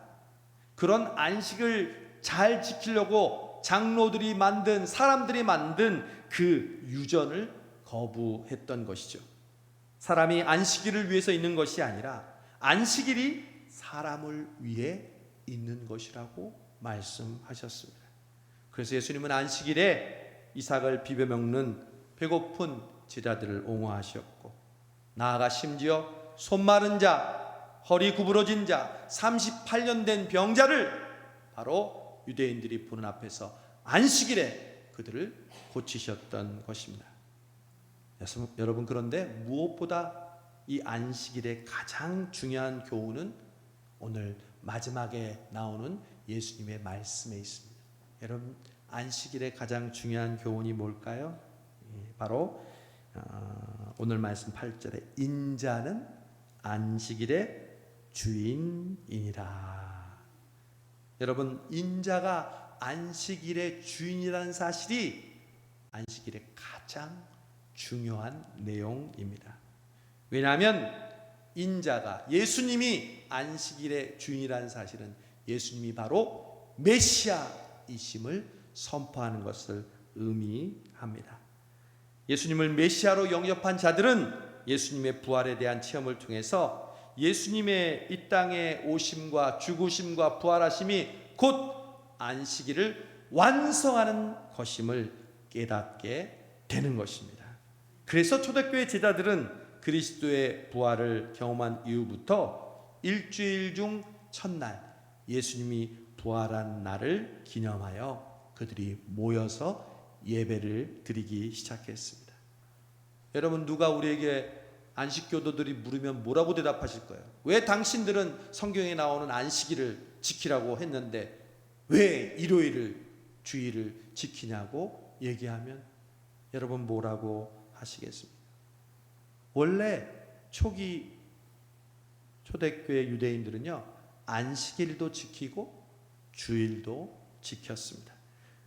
그런 안식을 잘 지키려고 장로들이 만든, 사람들이 만든 그 유전을 거부했던 것이죠. 사람이 안식일을 위해서 있는 것이 아니라 안식일이 사람을 위해 있는 것이라고 말씀하셨습니다. 그래서 예수님은 안식일에 이삭을 비벼 먹는 배고픈 제자들을 옹호하셨고, 나아가 심지어 손 마른 자, 허리 구부러진 자, 38년 된 병자를 바로 유대인들이 보는 앞에서 안식일에 그들을 고치셨던 것입니다. 여러분, 그런데 무엇보다 이 안식일의 가장 중요한 교훈은 오늘 마지막에 나오는 예수님의 말씀에 있습니다. 여러분, 안식일의 가장 중요한 교훈이 뭘까요? 바로 오늘 말씀 8절에 인자는 안식일의 주인이니라. 여러분, 인자가 안식일의 주인이라는 사실이 안식일의 가장 중요한 내용입니다. 왜냐하면 인자가, 예수님이 안식일의 주인이라는 사실은 예수님이 바로 메시아이심을 선포하는 것을 의미합니다. 예수님을 메시아로 영접한 자들은 예수님의 부활에 대한 체험을 통해서 예수님의 이 땅에 오심과 죽으심과 부활하심이 곧 안식일을 완성하는 것임을 깨닫게 되는 것입니다. 그래서 초대교회 제자들은 그리스도의 부활을 경험한 이후부터 일주일 중 첫날 예수님이 부활한 날을 기념하여 그들이 모여서 예배를 드리기 시작했습니다. 여러분, 누가 우리에게 안식교도들이 물으면 뭐라고 대답하실 거예요? 왜 당신들은 성경에 나오는 안식일을 지키라고 했는데 왜 일요일을, 주일을 지키냐고 얘기하면 여러분 뭐라고 하시겠습니까? 원래 초기 초대교회 유대인들은요, 안식일도 지키고 주일도 지켰습니다.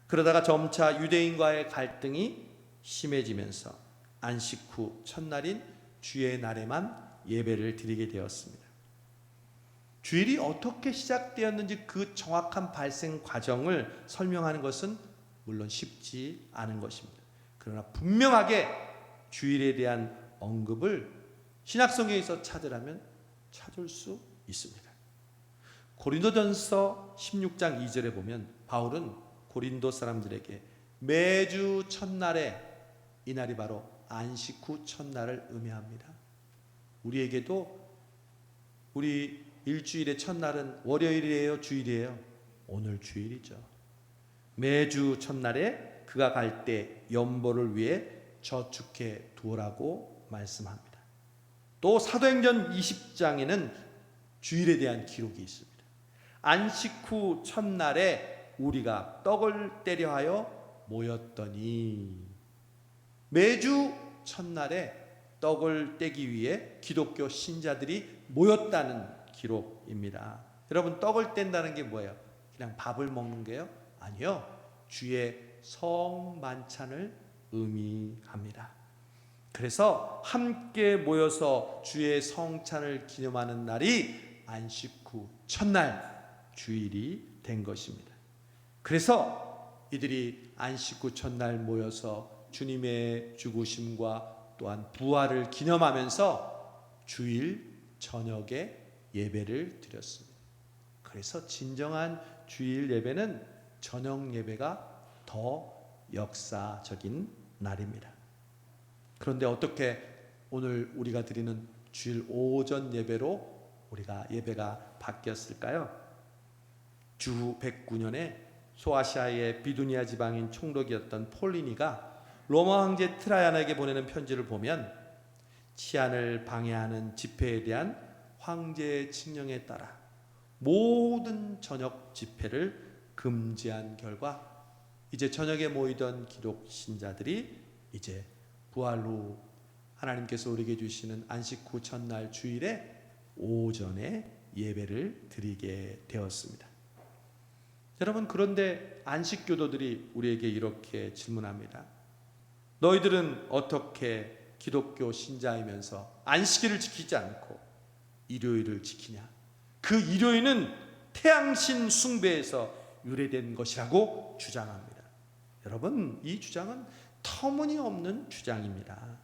그러다가 점차 유대인과의 갈등이 심해지면서 안식 후 첫날인 주의 날에만 예배를 드리게 되었습니다. 주일이 어떻게 시작되었는지 그 정확한 발생 과정을 설명하는 것은 물론 쉽지 않은 것입니다. 그러나 분명하게 주일에 대한 언급을 신약성경에서 찾으라면 찾을 수 있습니다. 고린도전서 16장 2절에 보면 바울은 고린도 사람들에게 매주 첫날에, 이날이 바로 안식 후 첫날을 의미합니다. 우리에게도 우리 일주일의 첫날은 월요일이에요, 주일이에요? 오늘 주일이죠. 매주 첫날에 그가 갈 때 연보를 위해 저축해 두라고 말씀합니다. 또 사도행전 20장에는 주일에 대한 기록이 있습니다. 안식 후 첫날에 우리가 떡을 떼려 하여 모였더니, 매주 첫날에 떡을 떼기 위해 기독교 신자들이 모였다는 기록입니다. 여러분, 떡을 뗀다는 게 뭐예요? 그냥 밥을 먹는 게요? 아니요. 주의 성만찬을 의미합니다. 그래서 함께 모여서 주의 성찬을 기념하는 날이 안식 후 첫날 주일이 된 것입니다. 그래서 이들이 안식 후 첫날 모여서 주님의 죽으심과 또한 부활을 기념하면서 주일 저녁에 예배를 드렸습니다. 그래서 진정한 주일 예배는 저녁 예배가 더 역사적인 날입니다. 그런데 어떻게 오늘 우리가 드리는 주일 오전 예배로 우리가 예배가 바뀌었을까요? 주 109년에 소아시아의 비두니아 지방인 총독이었던 폴리니가 로마 황제 트라이안에게 보내는 편지를 보면 치안을 방해하는 집회에 대한 황제의 칙령에 따라 모든 저녁 집회를 금지한 결과 이제 저녁에 모이던 기독 신자들이 이제 부활 후 하나님께서 우리에게 주시는 안식 후 첫날 주일에 오전에 예배를 드리게 되었습니다. 여러분, 그런데 안식 교도들이 우리에게 이렇게 질문합니다. 너희들은 어떻게 기독교 신자이면서 안식일을 지키지 않고 일요일을 지키냐? 그 일요일은 태양신 숭배에서 유래된 것이라고 주장합니다. 여러분, 이 주장은 터무니없는 주장입니다.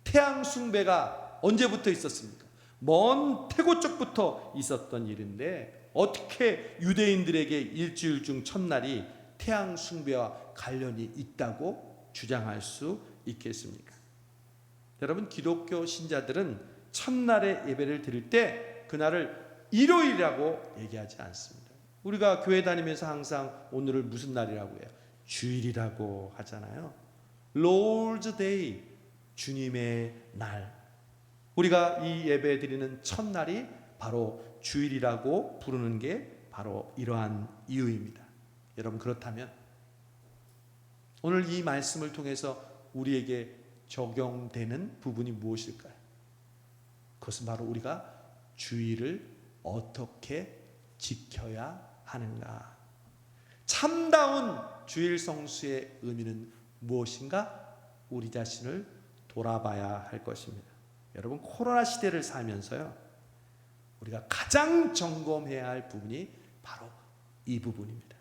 태양 숭배가 언제부터 있었습니까? 먼 태고 쪽부터 있었던 일인데 어떻게 유대인들에게 일주일 중 첫날이 태양 숭배와 관련이 있다고 주장할 수 있겠습니까? 여러분, 기독교 신자들은 첫날에 예배를 드릴 때 그날을 일요일이라고 얘기하지 않습니다. 우리가 교회 다니면서 항상 오늘을 무슨 날이라고 해요? 주일이라고 하잖아요. Lord's Day, 주님의 날. 우리가 이 예배 드리는 첫날이 바로 주일이라고 부르는 게 바로 이러한 이유입니다. 여러분, 그렇다면 오늘 이 말씀을 통해서 우리에게 적용되는 부분이 무엇일까요? 그것은 바로 우리가 주일을 어떻게 지켜야 하는가. 참다운 주일 성수의 의미는 무엇인가? 우리 자신을 돌아봐야 할 것입니다. 여러분, 코로나 시대를 살면서요, 우리가 가장 점검해야 할 부분이 바로 이 부분입니다.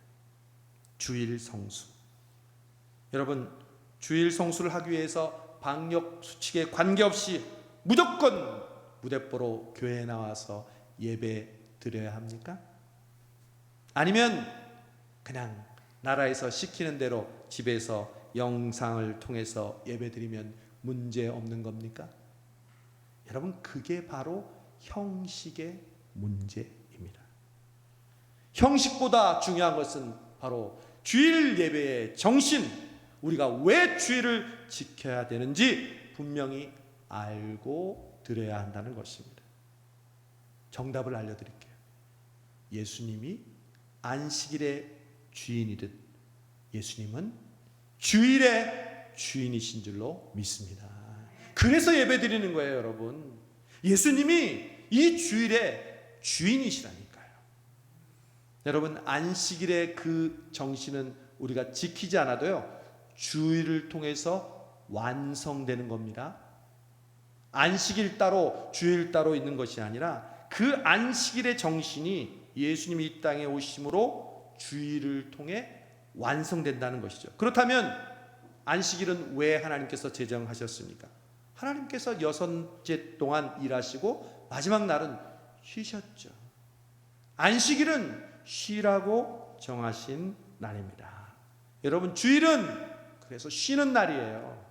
주일 성수. 여러분, 주일 성수를 하기 위해서 방역 수칙에 관계없이 무조건 무대뽀로 교회에 나와서 예배 드려야 합니까? 아니면 그냥 나라에서 시키는 대로 집에서 영상을 통해서 예배 드리면 문제 없는 겁니까? 여러분, 그게 바로 형식의 문제입니다. 형식보다 중요한 것은 바로 주일 예배의 정신, 우리가 왜 주일을 지켜야 되는지 분명히 알고 드려야 한다는 것입니다. 정답을 알려드릴게요. 예수님이 안식일의 주인이듯 예수님은 주일의 주인이신 줄로 믿습니다. 그래서 예배 드리는 거예요, 여러분. 예수님이 이 주일의 주인이시라니까요. 여러분, 안식일의 그 정신은 우리가 지키지 않아도요, 주일을 통해서 완성되는 겁니다. 안식일 따로 주일 따로 있는 것이 아니라 그 안식일의 정신이 예수님이 이 땅에 오심으로 주일을 통해 완성된다는 것이죠. 그렇다면 안식일은 왜 하나님께서 제정하셨습니까? 하나님께서 6째 동안 일하시고 마지막 날은 쉬셨죠. 안식일은 쉬라고 정하신 날입니다. 여러분, 주일은 그래서 쉬는 날이에요.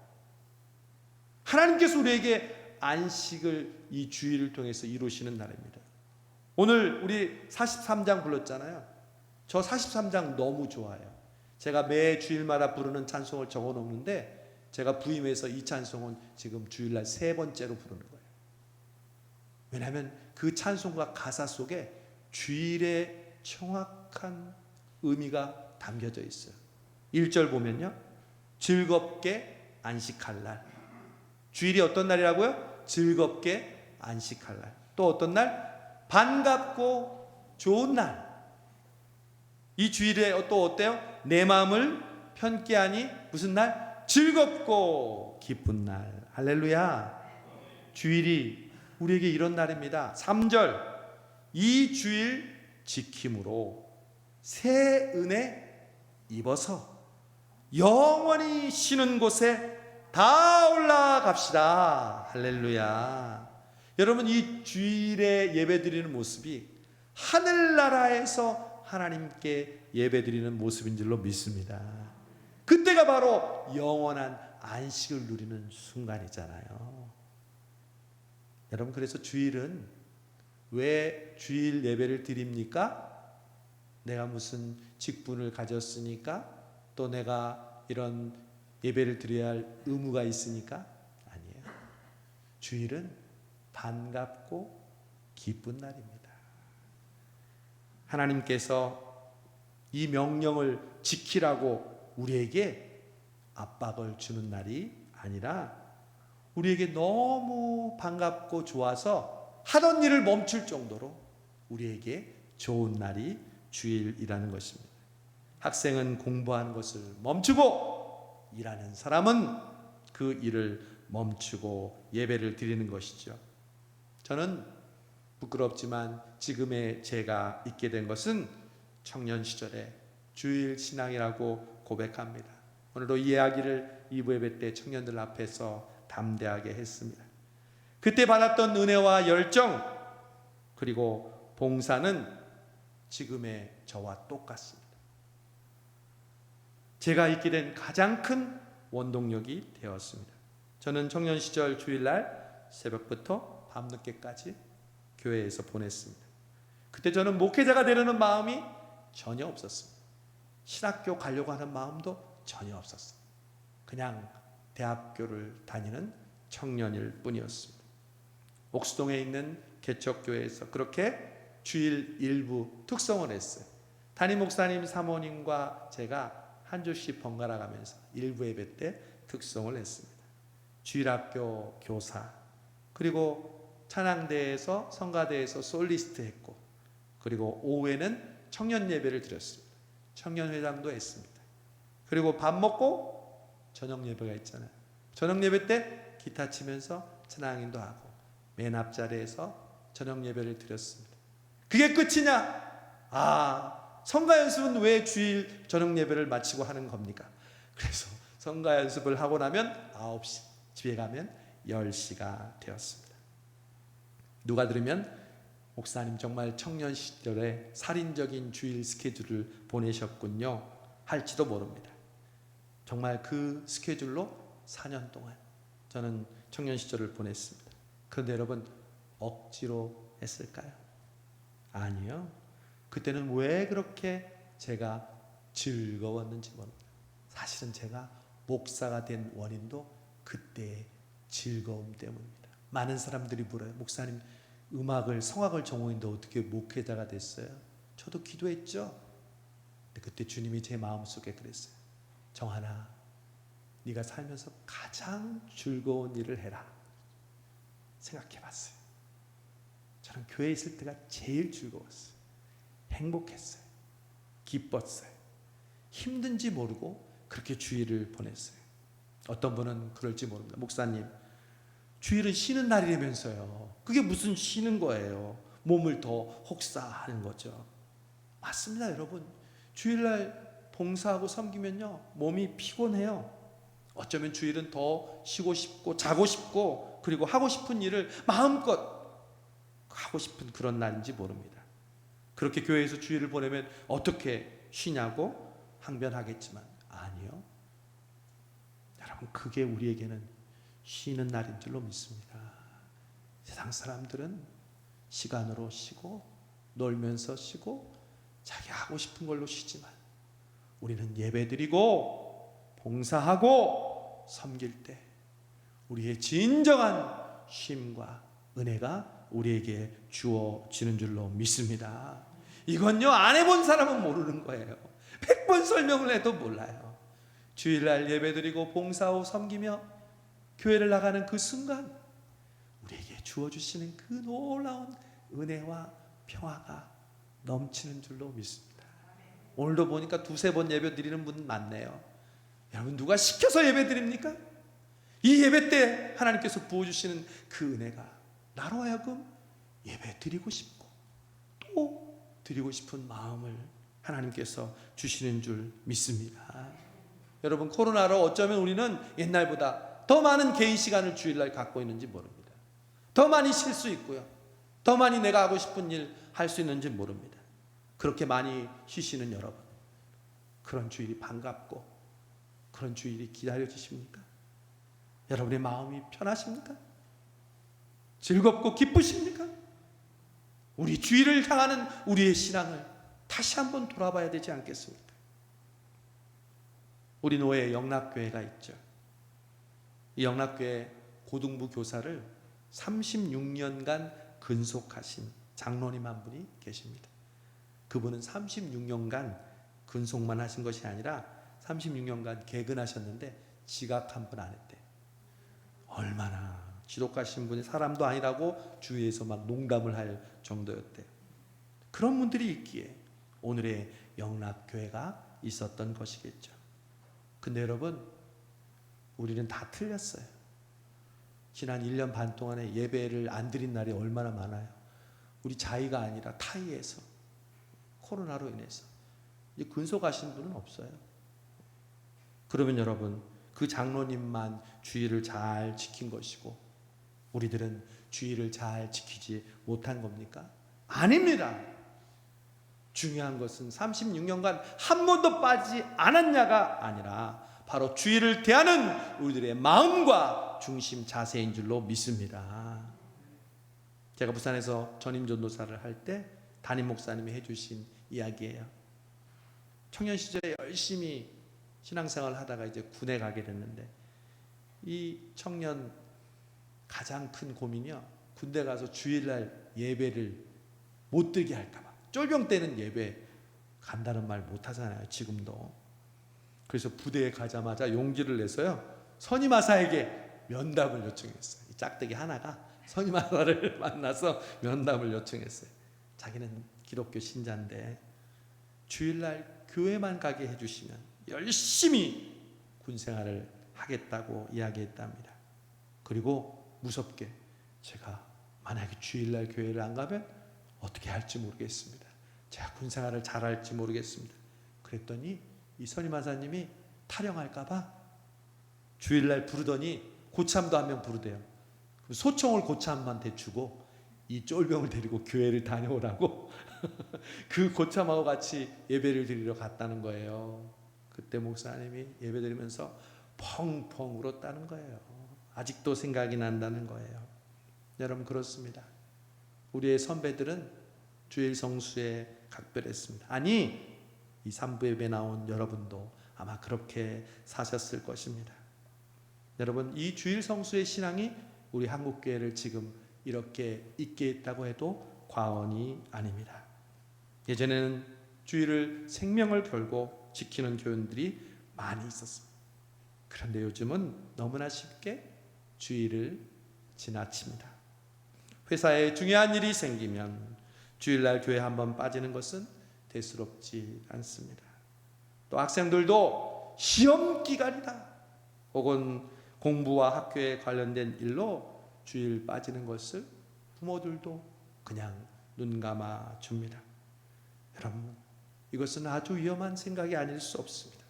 하나님께서 우리에게 안식을 이 주일을 통해서 이루시는 날입니다. 오늘 우리 43장 불렀잖아요. 저 43장 너무 좋아요. 제가 매 주일마다 부르는 찬송을 적어 놓는데 제가 부임해서 이 찬송은 지금 주일날 3번째로 부르는 거예요. 왜냐하면 그 찬송과 가사 속에 주일의 정확한 의미가 담겨져 있어요. 1절 보면요, 즐겁게 안식할 날. 주일이 어떤 날이라고요? 즐겁게 안식할 날. 또 어떤 날? 반갑고 좋은 날. 이 주일에 또 어때요? 내 마음을 편케 하니 무슨 날? 즐겁고 기쁜 날. 할렐루야. 주일이 우리에게 이런 날입니다. 3절, 이 주일 지킴으로 새 은혜 입어서 영원히 쉬는 곳에 다 올라갑시다. 할렐루야. 여러분, 이 주일에 예배드리는 모습이 하늘나라에서 하나님께 예배드리는 모습인 줄로 믿습니다. 그때가 바로 영원한 안식을 누리는 순간이잖아요. 여러분, 그래서 주일은 왜 주일 예배를 드립니까? 내가 무슨 직분을 가졌으니까, 또 내가 이런 예배를 드려야 할 의무가 있으니까? 아니에요. 주일은 반갑고 기쁜 날입니다. 하나님께서 이 명령을 지키라고 우리에게 압박을 주는 날이 아니라 우리에게 너무 반갑고 좋아서 하던 일을 멈출 정도로 우리에게 좋은 날이 주일이라는 것입니다. 학생은 공부하는 것을 멈추고 일하는 사람은 그 일을 멈추고 예배를 드리는 것이죠. 저는 부끄럽지만 지금의 제가 있게 된 것은 청년 시절에 주일 신앙이라고 고백합니다. 오늘도 이 이야기를 2부 예배 때 청년들 앞에서 담대하게 했습니다. 그때 받았던 은혜와 열정 그리고 봉사는 지금의 저와 똑같습니다. 제가 있게 된 가장 큰 원동력이 되었습니다. 저는 청년 시절 주일날 새벽부터 밤늦게까지 교회에서 보냈습니다. 그때 저는 목회자가 되려는 마음이 전혀 없었습니다. 신학교 가려고 하는 마음도 전혀 없었어요. 그냥 대학교를 다니는 청년일 뿐이었습니다. 옥수동에 있는 개척교회에서 그렇게 주일 일부 특성을 했어요. 담임 목사님 사모님과 제가 한 주씩 번갈아 가면서 일부 예배 때 특성을 했습니다. 주일학교 교사, 그리고 찬양대에서 성가대에서 솔리스트 했고, 그리고 오후에는 청년 예배를 드렸습니다. 청년회장도 했습니다. 그리고 밥 먹고 저녁 예배가 있잖아요. 저녁 예배 때 기타 치면서 찬양인도 하고 맨 앞자리에서 저녁 예배를 드렸습니다. 그게 끝이냐? 성가 연습은 왜 주일 저녁 예배를 마치고 하는 겁니까? 그래서 성가 연습을 하고 나면 9시, 집에 가면 10시가 되었습니다. 누가 들으면 목사님 정말 청년 시절에 살인적인 주일 스케줄을 보내셨군요 할지도 모릅니다. 정말 그 스케줄로 4년 동안 저는 청년 시절을 보냈습니다. 그런데 여러분, 억지로 했을까요? 아니요. 그때는 왜 그렇게 제가 즐거웠는지 모릅니다. 사실은 제가 목사가 된 원인도 그때의 즐거움 때문입니다. 많은 사람들이 물어요. 목사님, 음악을 성악을 전공했는데 어떻게 목회자가 됐어요? 저도 기도했죠. 근데 그때 주님이 제 마음속에 그랬어요. 정하나, 네가 살면서 가장 즐거운 일을 해라. 생각해봤어요. 저는 교회에 있을 때가 제일 즐거웠어요. 행복했어요. 기뻤어요. 힘든지 모르고 그렇게 주일을 보냈어요. 어떤 분은 그럴지 모릅니다. 목사님, 주일은 쉬는 날이라면서요. 그게 무슨 쉬는 거예요? 몸을 더 혹사하는 거죠. 맞습니다, 여러분. 주일날 봉사하고 섬기면요, 몸이 피곤해요. 어쩌면 주일은 더 쉬고 싶고 자고 싶고 그리고 하고 싶은 일을 마음껏 하고 싶은 그런 날인지 모릅니다. 그렇게 교회에서 주일을 보내면 어떻게 쉬냐고 항변하겠지만 아니요. 여러분, 그게 우리에게는 쉬는 날인 줄로 믿습니다. 세상 사람들은 시간으로 쉬고 놀면서 쉬고 자기 하고 싶은 걸로 쉬지만 우리는 예배드리고 봉사하고 섬길 때 우리의 진정한 쉼과 은혜가 우리에게 주어지는 줄로 믿습니다. 이건요, 안 해본 사람은 모르는 거예요. 100번 설명을 해도 몰라요. 주일날 예배드리고 봉사하고 섬기며 교회를 나가는 그 순간 우리에게 주어주시는 그 놀라운 은혜와 평화가 넘치는 줄로 믿습니다. 오늘도 보니까 두세 번 예배 드리는 분 많네요. 여러분, 누가 시켜서 예배 드립니까? 이 예배 때 하나님께서 부어주시는 그 은혜가 나로 하여금 예배 드리고 싶고 또 드리고 싶은 마음을 하나님께서 주시는 줄 믿습니다. 여러분, 코로나로 어쩌면 우리는 옛날보다 더 많은 개인 시간을 주일날 갖고 있는지 모릅니다. 더 많이 쉴 수 있고요, 더 많이 내가 하고 싶은 일 할 수 있는지 모릅니다. 그렇게 많이 쉬시는 여러분, 그런 주일이 반갑고 그런 주일이 기다려지십니까? 여러분의 마음이 편하십니까? 즐겁고 기쁘십니까? 우리 주일을 향하는 우리의 신앙을 다시 한번 돌아봐야 되지 않겠습니까? 우리 노예에 영락교회가 있죠. 이 영락교회 고등부 교사를 36년간 근속하신 장로님 한 분이 계십니다. 그분은 36년간 근속만 하신 것이 아니라 36년간 개근하셨는데 지각 한 번 안 했대요. 얼마나 지독하신 분이, 사람도 아니라고 주위에서 막 농담을 할 정도였대요. 그런 분들이 있기에 오늘의 영락교회가 있었던 것이겠죠. 근데 여러분, 우리는 다 틀렸어요. 지난 1년 반 동안에 예배를 안 드린 날이 얼마나 많아요. 우리 자의가 아니라 타의에서, 코로나로 인해서 이제 근속하신 분은 없어요. 그러면 여러분, 그 장로님만 주의를 잘 지킨 것이고 우리들은 주의를 잘 지키지 못한 겁니까? 아닙니다. 중요한 것은 36년간 한 번도 빠지지 않았냐가 아니라 바로 주의를 대하는 우리들의 마음과 중심 자세인 줄로 믿습니다. 제가 부산에서 전임 전도사를 할 때 담임 목사님이 해주신 이야기예요. 청년 시절에 열심히 신앙생활을 하다가 이제 군에 가게 됐는데 이 청년 가장 큰 고민이요, 군대 가서 주일날 예배를 못 드게 할까봐. 쫄병 때는 예배 간다는 말 못 하잖아요, 지금도. 그래서 부대에 가자마자 용기를 내서요, 선임하사에게 면담을 요청했어요. 이 짝대기 하나가 선임하사를 만나서 면담을 요청했어요. 자기는 기독교 신자인데 주일날 교회만 가게 해주시면 열심히 군생활을 하겠다고 이야기했답니다. 그리고 무섭게, 제가 만약에 주일날 교회를 안 가면 어떻게 할지 모르겠습니다. 제가 군생활을 잘할지 모르겠습니다. 그랬더니 이 선임하사님이 타령할까봐 주일날 부르더니 고참도 한 명 부르대요. 소총을 고참한테 주고 이 쫄병을 데리고 교회를 다녀오라고 그 고참하고 같이 예배를 드리러 갔다는 거예요. 그때 목사님이 예배 드리면서 펑펑 울었다는 거예요. 아직도 생각이 난다는 거예요. 여러분, 그렇습니다. 우리의 선배들은 주일 성수에 각별했습니다. 아니, 이 3부 예배 나온 여러분도 아마 그렇게 사셨을 것입니다. 여러분, 이 주일 성수의 신앙이 우리 한국교회를 지금 이렇게 있게 했다고 해도 과언이 아닙니다. 예전에는 주일을 생명을 걸고 지키는 교인들이 많이 있었습니다. 그런데 요즘은 너무나 쉽게 주일을 지나칩니다. 회사에 중요한 일이 생기면 주일날 교회 한번 빠지는 것은 대수롭지 않습니다. 또 학생들도 시험 기간이다 혹은 공부와 학교에 관련된 일로 주일 빠지는 것을 부모들도 그냥 눈 감아 줍니다. 여러분, 이것은 아주 위험한 생각이 아닐 수 없습니다.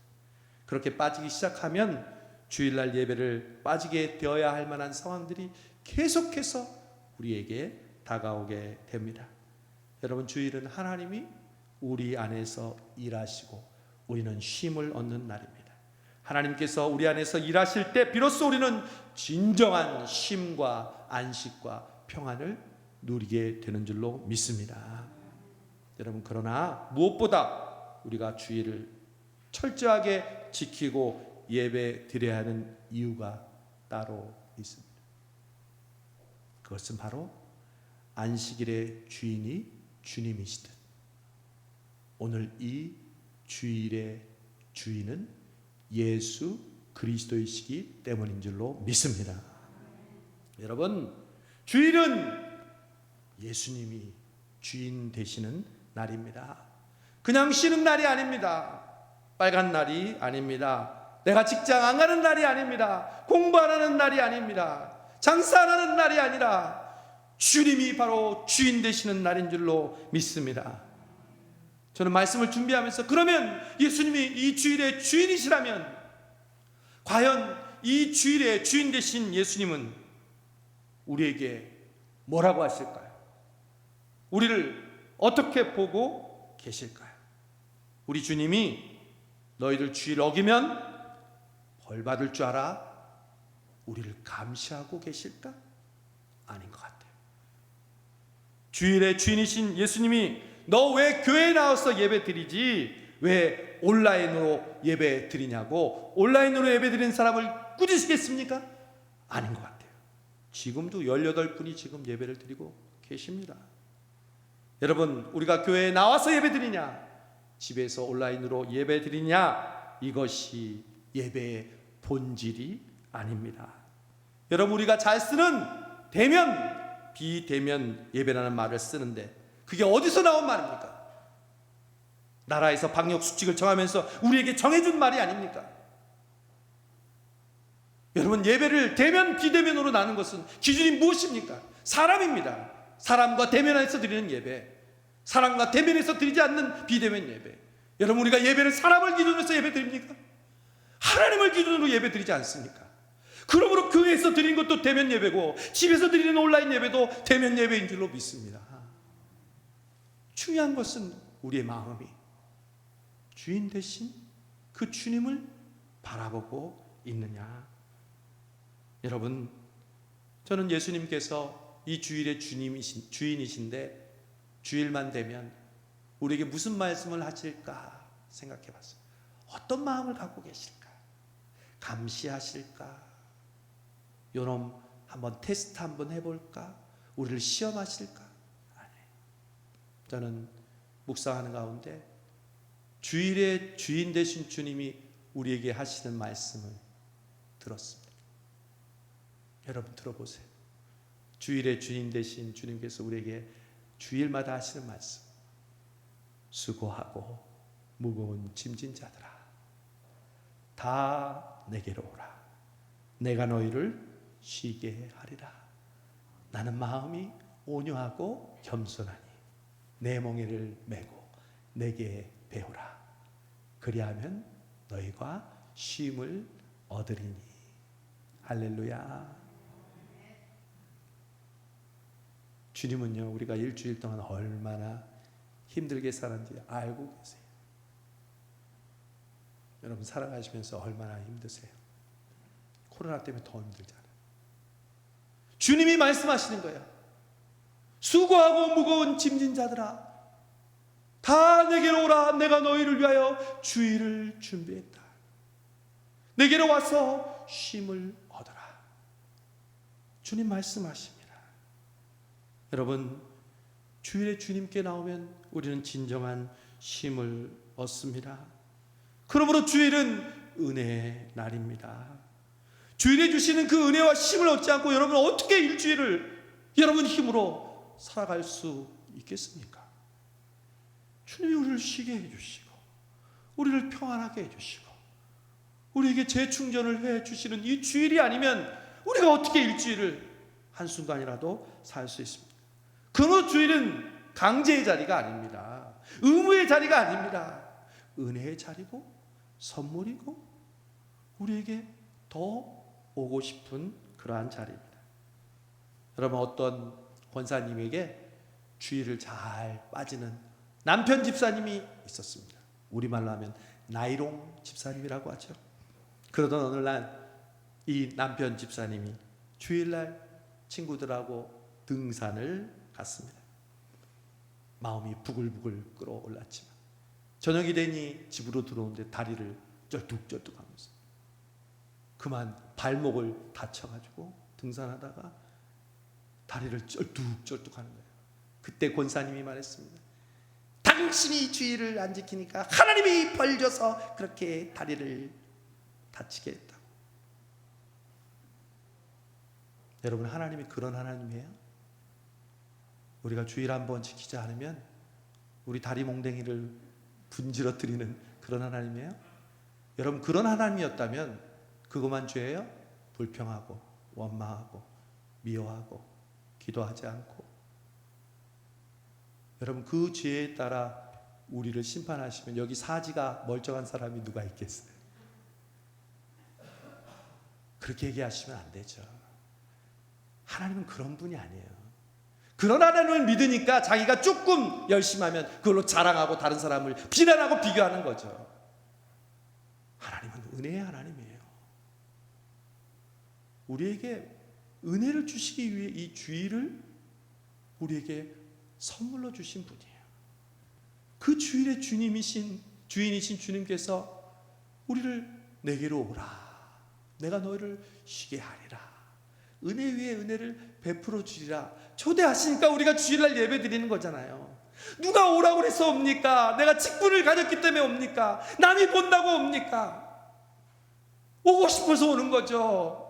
그렇게 빠지기 시작하면 주일날 예배를 빠지게 되어야 할 만한 상황들이 계속해서 우리에게 다가오게 됩니다. 여러분, 주일은 하나님이 우리 안에서 일하시고 우리는 쉼을 얻는 날입니다. 하나님께서 우리 안에서 일하실 때 비로소 우리는 진정한 쉼과 안식과 평안을 누리게 되는 줄로 믿습니다. 여러분, 그러나 무엇보다 우리가 주일을 철저하게 지키고 예배 드려야 하는 이유가 따로 있습니다. 그것은 바로 안식일의 주인이 주님이시듯 오늘 이 주일의 주인은 예수 그리스도이시기 때문인 줄로 믿습니다. 여러분, 주일은 예수님이 주인 되시는 날입니다. 그냥 쉬는 날이 아닙니다. 빨간 날이 아닙니다. 내가 직장 안 가는 날이 아닙니다. 공부 안 하는 날이 아닙니다. 장사 안 하는 날이 아니라 주님이 바로 주인 되시는 날인 줄로 믿습니다. 저는 말씀을 준비하면서 그러면 예수님이 이 주일의 주인이시라면 과연 이 주일의 주인 되신 예수님은 우리에게 뭐라고 하실까요? 우리를 어떻게 보고 계실까요? 우리 주님이 너희들 주일 어기면 벌 받을 줄 알아? 우리를 감시하고 계실까? 아닌 것 같아요. 주일의 주인이신 예수님이 너 왜 교회에 나와서 예배 드리지? 왜 온라인으로 예배 드리냐고 온라인으로 예배 드리는 사람을 꾸짖으시겠습니까? 아닌 것 같아요. 지금도 18분이 지금 예배를 드리고 계십니다. 여러분, 우리가 교회에 나와서 예배 드리냐? 집에서 온라인으로 예배 드리냐? 이것이 예배의 본질이 아닙니다. 여러분, 우리가 잘 쓰는 대면, 비대면 예배라는 말을 쓰는데 그게 어디서 나온 말입니까? 나라에서 방역 수칙을 정하면서 우리에게 정해준 말이 아닙니까? 여러분, 예배를 대면, 비대면으로 나눈 것은 기준이 무엇입니까? 사람입니다. 사람과 대면에서 드리는 예배, 사람과 대면에서 드리지 않는 비대면 예배. 여러분, 우리가 예배를 사람을 기준으로 해서 예배 드립니까? 하나님을 기준으로 예배 드리지 않습니까? 그러므로 교회에서 드리는 것도 대면 예배고 집에서 드리는 온라인 예배도 대면 예배인 줄로 믿습니다. 중요한 것은 우리의 마음이 주인 되신 그 주님을 바라보고 있느냐. 여러분, 저는 예수님께서 이 주일의 주인이신데 주일만 되면 우리에게 무슨 말씀을 하실까 생각해 봤어요. 어떤 마음을 갖고 계실까? 감시하실까? 요놈 한번 테스트 한번 해볼까? 우리를 시험하실까? 아니에요. 저는 묵상하는 가운데 주일의 주인 되신 주님이 우리에게 하시는 말씀을 들었습니다. 여러분, 들어보세요. 주일의 주인 되신 주님께서 우리에게 주일마다 하시는 말씀. 수고하고 무거운 짐진 자들아, 다 내게로 오라. 내가 너희를 쉬게 하리라. 나는 마음이 온유하고 겸손하니 내 멍에를 메고 내게 배우라. 그리하면 너희가 쉼을 얻으리니. 할렐루야. 주님은요, 우리가 일주일 동안 얼마나 힘들게 살았는지 알고 계세요. 여러분, 살아가시면서 얼마나 힘드세요? 코로나 때문에 더 힘들잖아요. 주님이 말씀하시는 거예요. 수고하고 무거운 짐진 자들아, 다 내게로 오라. 내가 너희를 위하여 주일을 준비했다. 내게로 와서 쉼을 얻어라. 주님 말씀하십니다. 여러분, 주일에 주님께 나오면 우리는 진정한 쉼을 얻습니다. 그러므로 주일은 은혜의 날입니다. 주일에 주시는 그 은혜와 쉼을 얻지 않고 여러분 어떻게 일주일을 여러분 힘으로 살아갈 수 있겠습니까? 주님이 우리를 쉬게 해주시고 우리를 평안하게 해주시고 우리에게 재충전을 해주시는 이 주일이 아니면 우리가 어떻게 일주일을 한순간이라도 살 수 있습니까? 그러므로 주일은 강제의 자리가 아닙니다. 의무의 자리가 아닙니다. 은혜의 자리고 선물이고 우리에게 더 오고 싶은 그러한 자리입니다. 여러분, 어떤 권사님에게 주일을 잘 빠지는 남편 집사님이 있었습니다. 우리말로 하면 나이롱 집사님이라고 하죠. 그러던 어느 날 이 남편 집사님이 주일날 친구들하고 등산을 갔습니다. 마음이 부글부글 끓어올랐지만 저녁이 되니 집으로 들어오는데 다리를 쩔뚝쩔뚝하면서 그만 발목을 다쳐가지고 등산하다가 다리를 쩔뚝쩔뚝하는 거예요. 그때 권사님이 말했습니다. 당신이 주의를 안 지키니까 하나님이 벌 줘서 그렇게 다리를 다치게 했다고. 여러분, 하나님이 그런 하나님이에요? 우리가 주의를 한번 지키지 않으면 우리 다리 몽댕이를 분질러뜨리는 그런 하나님이에요? 여러분, 그런 하나님이었다면 그것만 죄예요? 불평하고 원망하고 미워하고 기도하지 않고. 여러분, 그 죄에 따라 우리를 심판하시면 여기 사지가 멀쩡한 사람이 누가 있겠어요? 그렇게 얘기하시면 안 되죠. 하나님은 그런 분이 아니에요. 그런 하나님을 믿으니까 자기가 조금 열심히 하면 그걸로 자랑하고 다른 사람을 비난하고 비교하는 거죠. 하나님은 은혜의 하나님이에요. 우리에게 은혜를 주시기 위해 이 주일을 우리에게 선물로 주신 분이에요. 그 주일의 주인이신 주님께서 우리를 내게로 오라, 내가 너희를 쉬게 하리라, 은혜 위에 은혜를 베풀어 주리라 초대하시니까 우리가 주일날 예배 드리는 거잖아요. 누가 오라고 그래서 옵니까? 내가 직분을 가졌기 때문에 옵니까? 남이 본다고 옵니까? 오고 싶어서 오는 거죠.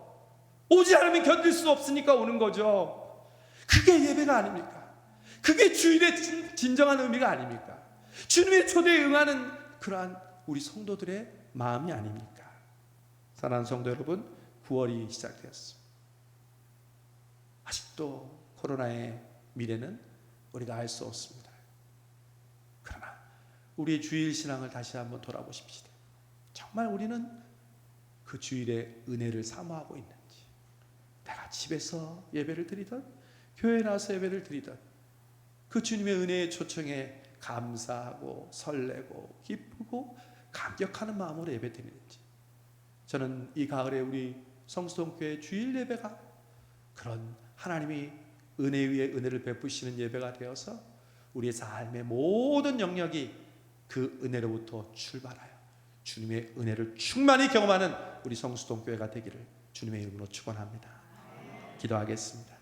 오지 않으면 견딜 수 없으니까 오는 거죠. 그게 예배가 아닙니까? 그게 주일의 진정한 의미가 아닙니까? 주님의 초대에 응하는 그러한 우리 성도들의 마음이 아닙니까? 사랑하는 성도 여러분, 9월이 시작되었습니다. 아직도 코로나의 미래는 우리가 알 수 없습니다. 그러나 우리의 주일 신앙을 다시 한번 돌아보십시다. 정말 우리는 그 주일의 은혜를 사모하고 있는지, 내가 집에서 예배를 드리던 교회에 나와서 예배를 드리던 그 주님의 은혜의 초청에 감사하고 설레고 기쁘고 감격하는 마음으로 예배 드리는지. 저는 이 가을에 우리 성수동교회 주일 예배가 그런 하나님이 은혜 위에 은혜를 베푸시는 예배가 되어서 우리의 삶의 모든 영역이 그 은혜로부터 출발하여 주님의 은혜를 충만히 경험하는 우리 성수동교회가 되기를 주님의 이름으로 축원합니다. 기도하겠습니다.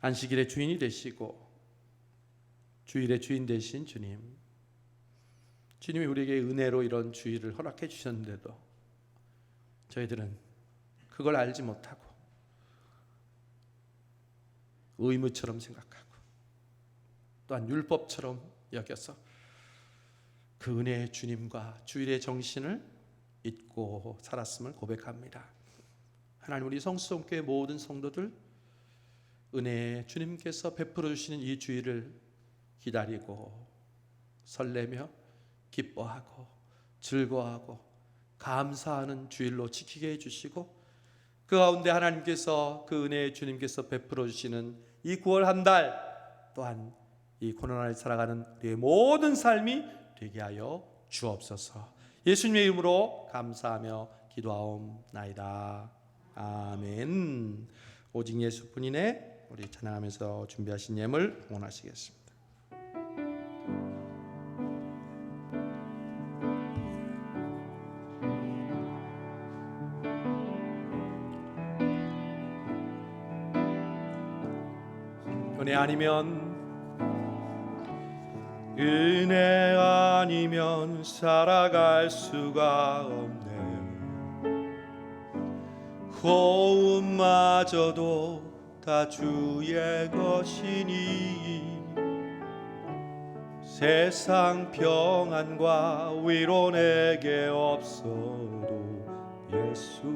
안식일의 주인이 되시고 주일의 주인 되신 주님, 주님이 우리에게 은혜로 이런 주일을 허락해 주셨는데도 저희들은 그걸 알지 못하고 의무처럼 생각하고 또한 율법처럼 여겨서 그 은혜의 주님과 주일의 정신을 잊고 살았음을 고백합니다. 하나님, 우리 성수동교회 모든 성도들 은혜의 주님께서 베풀어 주시는 이 주일을 기다리고 설레며 기뻐하고 즐거워하고 감사하는 주일로 지키게 해주시고, 그 가운데 하나님께서 그 은혜의 주님께서 베풀어 주시는 이 9월 한 달 또한 이 코로나를 살아가는 우리의 모든 삶이 되게 하여 주옵소서. 예수님의 이름으로 감사하며 기도하옵나이다. 아멘. 오직 예수뿐이네. 우리 찬양하면서 준비하신 예물 응원하시겠습니다. 은혜 아니면 살아갈 수가 없네. 호흡마저도 다 주의 것이니 세상 평안과 위로 내게 없어도 예수,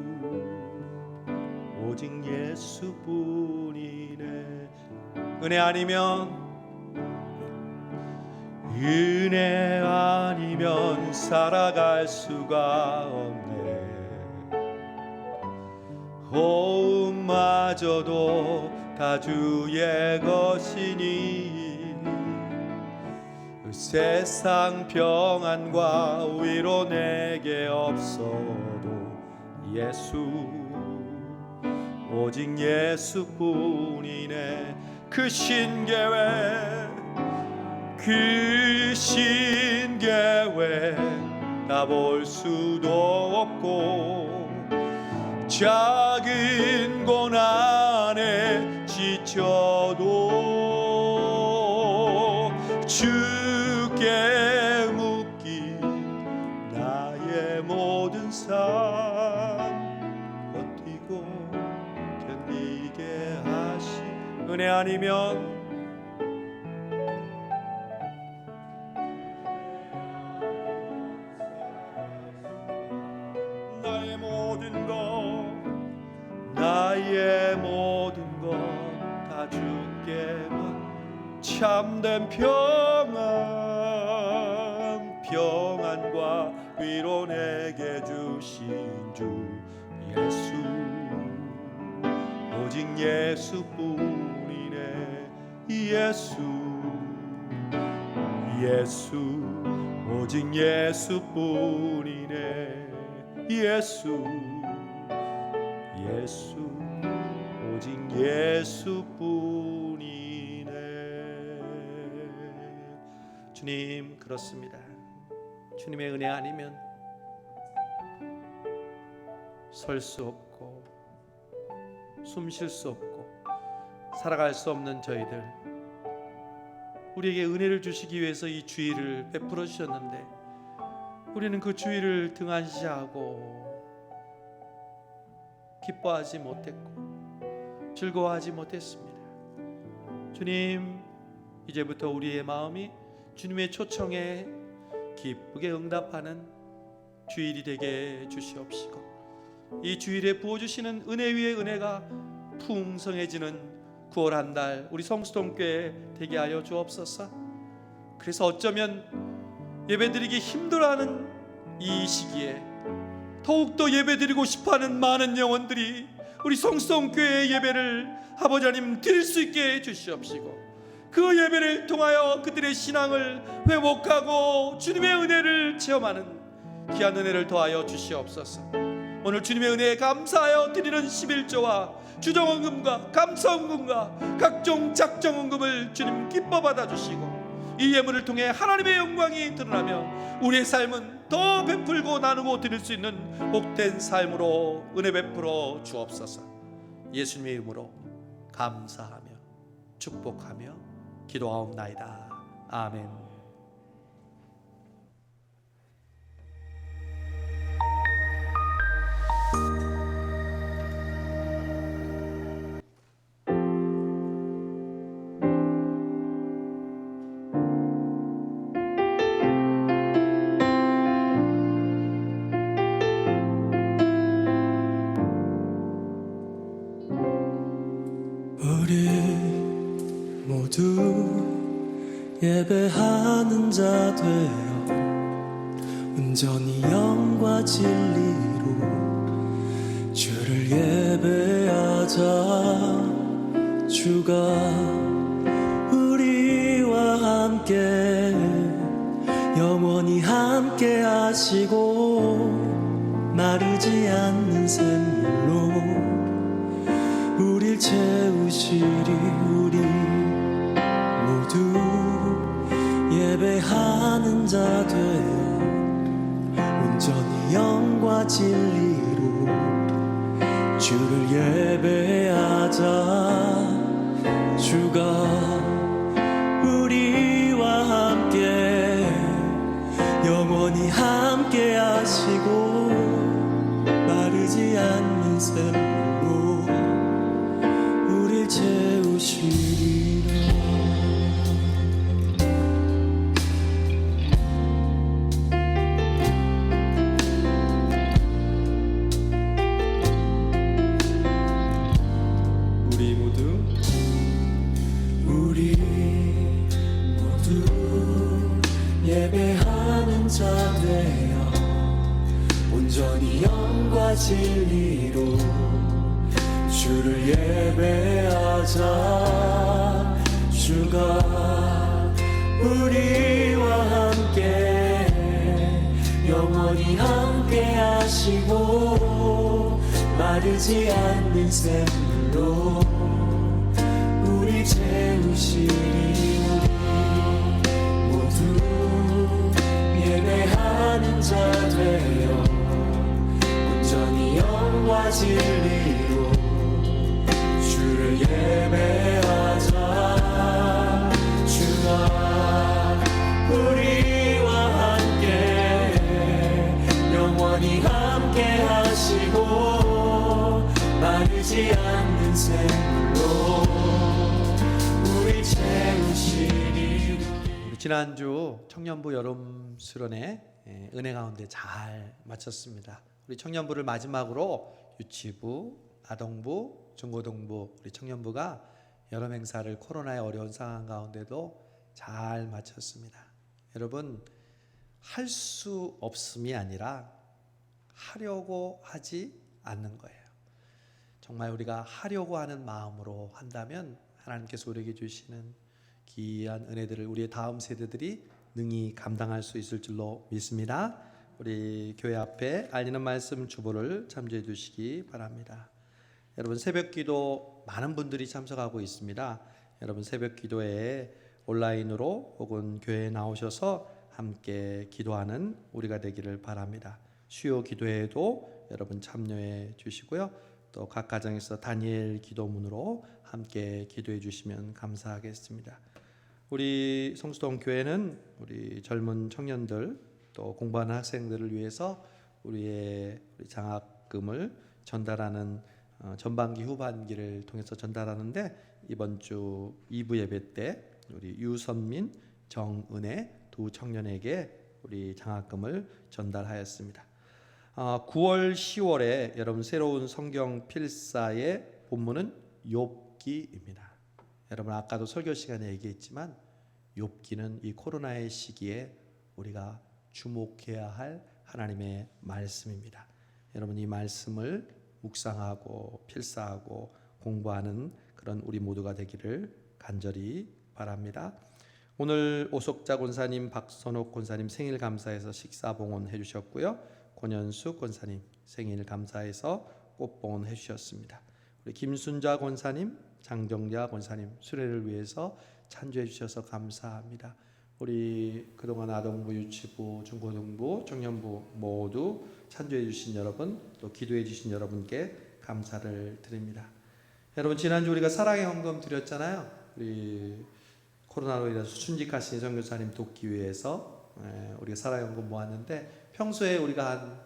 오직 예수뿐이네. 은혜 아니면 살아갈 수가 없네. 호흡마저도 다 주의 것이니 세상 평안과 위로 내게 없어도 예수 오직 예수뿐이네. 그 신계획 다 볼 수도 없고 작은 고난에 지쳐도 주께 묻기 나의 모든 삶 버티고 견디게 하시. 은혜 아니면 나의 모든 것 다 주께만 참된 평안과 위로 내게 주신 주 예수 오직 예수뿐이네. 예수 오직 예수뿐이네. 예수 오직 예수뿐이네. 주님, 그렇습니다. 주님의 은혜 아니면 설 수 없고 숨 쉴 수 없고 살아갈 수 없는 저희들, 우리에게 은혜를 주시기 위해서 이 주의를 베풀어 주셨는데 우리는 그 주의를 등한시하고 기뻐하지 못했고 즐거워하지 못했습니다. 주님, 이제부터 우리의 마음이 주님의 초청에 기쁘게 응답하는 주일이 되게 해주시옵시고 이 주일에 부어주시는 은혜 위에 은혜가 풍성해지는 9월 한 달 우리 성수동교회 되게 하여 주옵소서. 그래서 어쩌면 예배드리기 힘들어하는 이 시기에 더욱더 예배드리고 싶어하는 많은 영혼들이 우리 성수동교회의 예배를 아버지 하나님 드릴 수 있게 해주시옵시고 그 예배를 통하여 그들의 신앙을 회복하고 주님의 은혜를 체험하는 귀한 은혜를 더하여 주시옵소서. 오늘 주님의 은혜에 감사하여 드리는 11조와 주정헌금과 감사헌금과 각종 작정헌금을 주님 기뻐 받아주시고 이 예물을 통해 하나님의 영광이 드러나며 우리의 삶은 더 베풀고 나누고 드릴 수 있는 복된 삶으로 은혜 베풀어 주옵소서. 예수님의 이름으로 감사하며 축복하며 기도하옵나이다. 아멘. 우리 모두 예배하는 자 되어 온전히 영과 진리로 주를 예배하자. 주가 우리와 함께 영원히 함께 하시고 마르지 않는 샘물로 우릴 채우시리. 우리 모두 예배하는 자 되어 온전히 영과 진리로 주를 예배하자. 주가 우리와 함께 영원히 함께 하시고 마르지 않는 샘물로 우릴 채우시리라. 우리 모두 예배하는 자 되어 온전히 영과 진리로 주를 예배하자. 주가 우리와 함께 영원히 함께 하시고 마르지 않는 샘물로 우리 채우시리. 모두 예배하는 자 되어 온전히 영과 진리로 주를 예배하자. 주가 우리와 함께 영원히 함께 하시고 마르지 않는 샘물로 우리 채우시리. 우리 지난주 청년부 여름 수련회 은혜 가운데 잘 마쳤습니다. 우리 청년부를 마지막으로 유치부, 아동부, 중고등부 우리 청년부가 여름 행사를 코로나의 어려운 상황 가운데도 잘 마쳤습니다. 여러분, 할 수 없음이 아니라 하려고 하지 않는 거예요. 정말 우리가 하려고 하는 마음으로 한다면 하나님께서 우리에게 주시는 귀한 은혜들을 우리의 다음 세대들이 능히 감당할 수 있을 줄로 믿습니다. 우리 교회 앞에 알리는 말씀 주보를 참조해 주시기 바랍니다. 여러분, 새벽 기도 많은 분들이 참석하고 있습니다. 여러분, 새벽 기도에 온라인으로 혹은 교회에 나오셔서 함께 기도하는 우리가 되기를 바랍니다. 수요 기도회에도 여러분 참여해 주시고요. 또 각 가정에서 다니엘 기도문으로 함께 기도해 주시면 감사하겠습니다. 우리 성수동 교회는 우리 젊은 청년들 또 공부하는 학생들을 위해서 우리 장학금을 전달하는 전반기 후반기를 통해서 전달하는데 이번 주 2부 예배 때 우리 유선민, 정은혜 두 청년에게 우리 장학금을 전달하였습니다. 9월, 10월에 여러분 새로운 성경 필사의 본문은 욥기입니다. 여러분, 아까도 설교 시간에 얘기했지만 욥기는 이 코로나의 시기에 우리가 주목해야 할 하나님의 말씀입니다. 여러분, 이 말씀을 묵상하고 필사하고 공부하는 그런 우리 모두가 되기를 간절히 바랍니다. 오늘 오석자 권사님, 박선옥 권사님 생일 감사해서 식사 봉헌해 주셨고요. 권현숙 권사님 생일 감사해서 꽃 봉헌해 주셨습니다. 우리 김순자 권사님, 장정자 권사님 수레를 위해서 찬조해 주셔서 감사합니다. 우리 그동안 아동부, 유치부, 중고등부, 청년부 모두 찬조해 주신 여러분, 또 기도해 주신 여러분께 감사를 드립니다. 여러분, 지난주 우리가 사랑의 헌금 드렸잖아요. 우리 코로나로 인해서 순직하신 선교사님 돕기 위해서 우리가 사랑의 헌금 모았는데, 평소에 우리가 한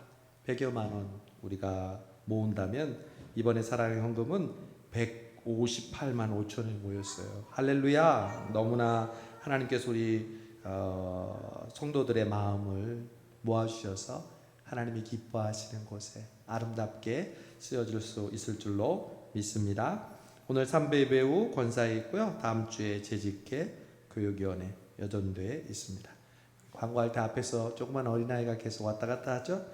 100여만 원 우리가 모은다면 이번에 사랑의 헌금은 158만 5천 원이 모였어요. 할렐루야. 너무나 하나님께서 우리 성도들의 마음을 모아주셔서 하나님이 기뻐하시는 곳에 아름답게 쓰여질 수 있을 줄로 믿습니다. 오늘 삼배 배우 권사에 있고요. 다음 주에 재직회 교육위원회 여전도에 있습니다. 광고할 때 앞에서 조그만 어린아이가 계속 왔다 갔다 하죠.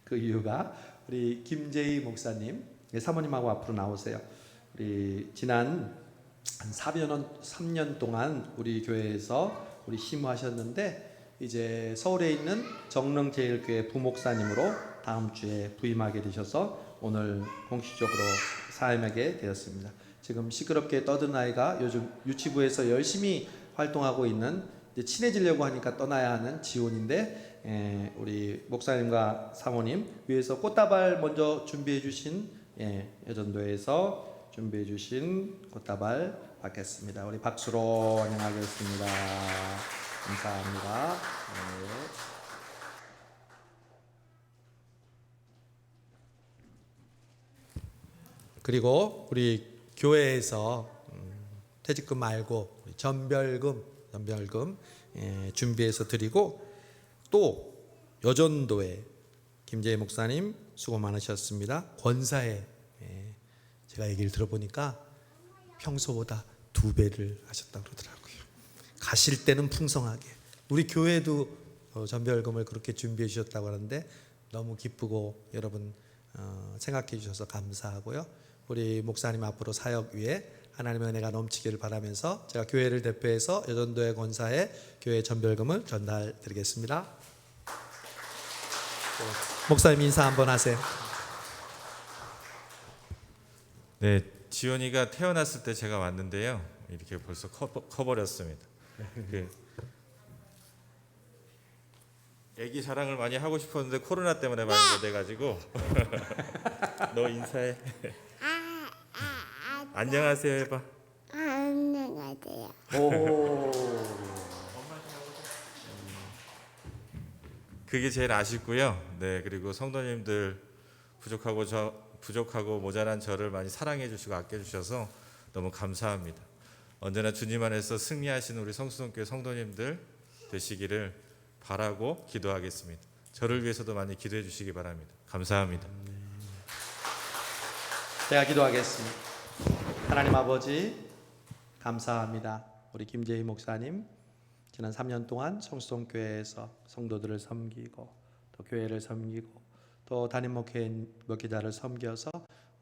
그 이유가 우리 김재희 목사님, 사모님하고 앞으로 나오세요. 우리 지난 한 3년 동안 우리 교회에서 우리 심호하셨는데 이제 서울에 있는 정릉제일교회 부목사님으로 다음 주에 부임하게 되셔서 오늘 공식적으로 사임하게 되었습니다. 지금 시끄럽게 떠든 아이가 요즘 유치부에서 열심히 활동하고 있는, 이제 친해지려고 하니까 떠나야 하는 지원인데, 우리 목사님과 사모님 위해서 꽃다발 먼저 준비해 주신, 여전도에서 준비해 주신 꽃다발 받겠습니다. 우리 박수로 환영하겠습니다. 감사합니다. 그리고 우리 교회에서 퇴직금 말고 전별금 준비해서 드리고, 또 여전도에 김재희 목사님 수고 많으셨습니다. 권사에 제가 얘기를 들어보니까 평소보다 2배를 하셨다고 그러더라고요. 가실 때는 풍성하게, 우리 교회도 전별금을 그렇게 준비해 주셨다고 하는데 너무 기쁘고 여러분 생각해 주셔서 감사하고요. 우리 목사님 앞으로 사역 위에 하나님의 은혜가 넘치기를 바라면서 제가 교회를 대표해서 여전도의 권사에 교회 전별금을 전달드리겠습니다. 목사님 인사 한번 하세요. 네, 지원이가 태어났을 때 제가 왔는데요. 이렇게 벌써 커버렸습니다. 그 애기 자랑을 많이 하고 싶었는데 코로나 때문에 많이 못 해가지고 너 인사해. 안녕하세요 해봐. 안녕하세요. 오. 그게 제일 아쉽고요. 네, 그리고 성도님들 부족하고 모자란 저를 많이 사랑해 주시고 아껴 주셔서 너무 감사합니다. 언제나 주님 안에서 승리하시는 우리 성수동교회 성도님들 되시기를 바라고 기도하겠습니다. 저를 위해서도 많이 기도해 주시기 바랍니다. 감사합니다. 제가 기도하겠습니다. 하나님 아버지 감사합니다. 우리 김재희 목사님 지난 3년 동안 성수동교회에서 성도들을 섬기고 또 교회를 섬기고 또 담임 목회자를 섬겨서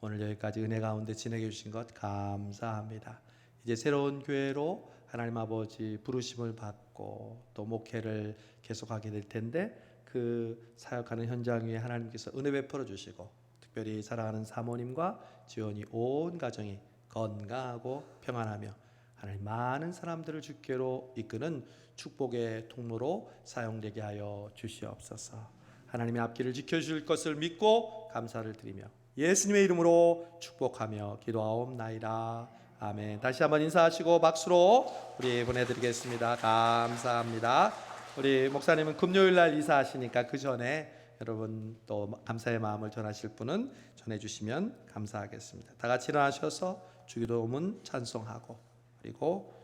오늘 여기까지 은혜 가운데 지내게 주신 것 감사합니다. 이제 새로운 교회로 하나님 아버지 부르심을 받고 또 목회를 계속하게 될 텐데 그 사역하는 현장 위에 하나님께서 은혜 베풀어 주시고 특별히 사랑하는 사모님과 지원이 온 가정이 건강하고 평안하며 하나님 많은 사람들을 주께로 이끄는 축복의 통로로 사용되게 하여 주시옵소서. 하나님의 앞길을 지켜주실 것을 믿고 감사를 드리며 예수님의 이름으로 축복하며 기도하옵나이다. 아멘. 다시 한번 인사하시고 박수로 우리 보내드리겠습니다. 감사합니다. 우리 목사님은 금요일날 이사하시니까 그 전에 여러분 또 감사의 마음을 전하실 분은 전해주시면 감사하겠습니다. 다 같이 일어나셔서 주기도문 찬송하고 그리고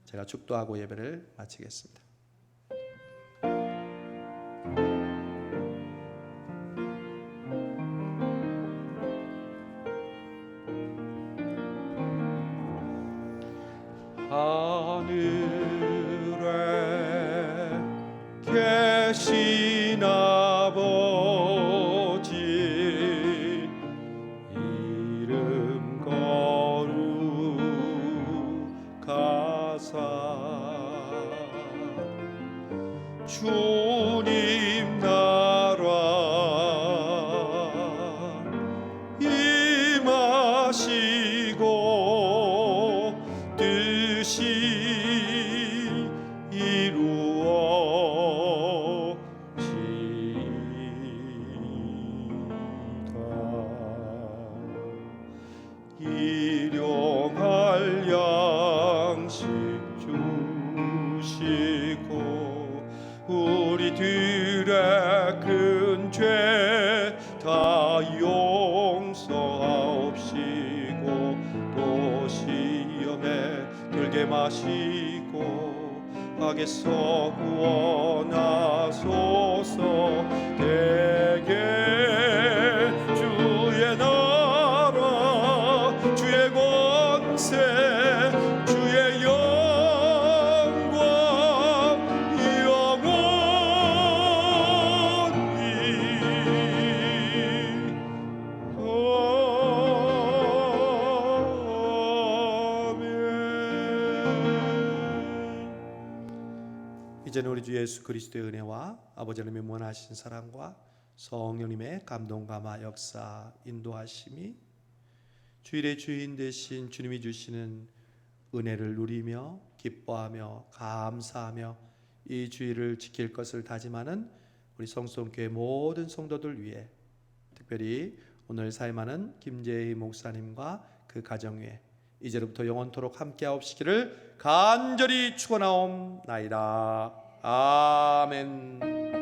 제가 축도하고 예배를 마치겠습니다. 하늘에 계신 아버지 이름 거룩하사 주님 나라 임하시고 뜻이 이루어지다. 일용할 양식 주시고 우리들의 큰 죄 다 용서하옵시고 또 시험에 들게 마시고 악에서 구원하소서. 대개 주의 나라 주의 권세 주의 영광 이제는 우리 주 예수 그리스도의 은혜와 아버지 하나님의 무한하신 사랑과 성령님의 감동감화 역사 인도하심이 주일의 주인 되신 주님이 주시는 은혜를 누리며 기뻐하며 감사하며 이 주일을 지킬 것을 다짐하는 우리 성수동교회 모든 성도들 위해 특별히 오늘 사임하는 김재희 목사님과 그 가정 위에 이제로부터 영원토록 함께하옵시기를 간절히 축원하옵나이다. 아멘.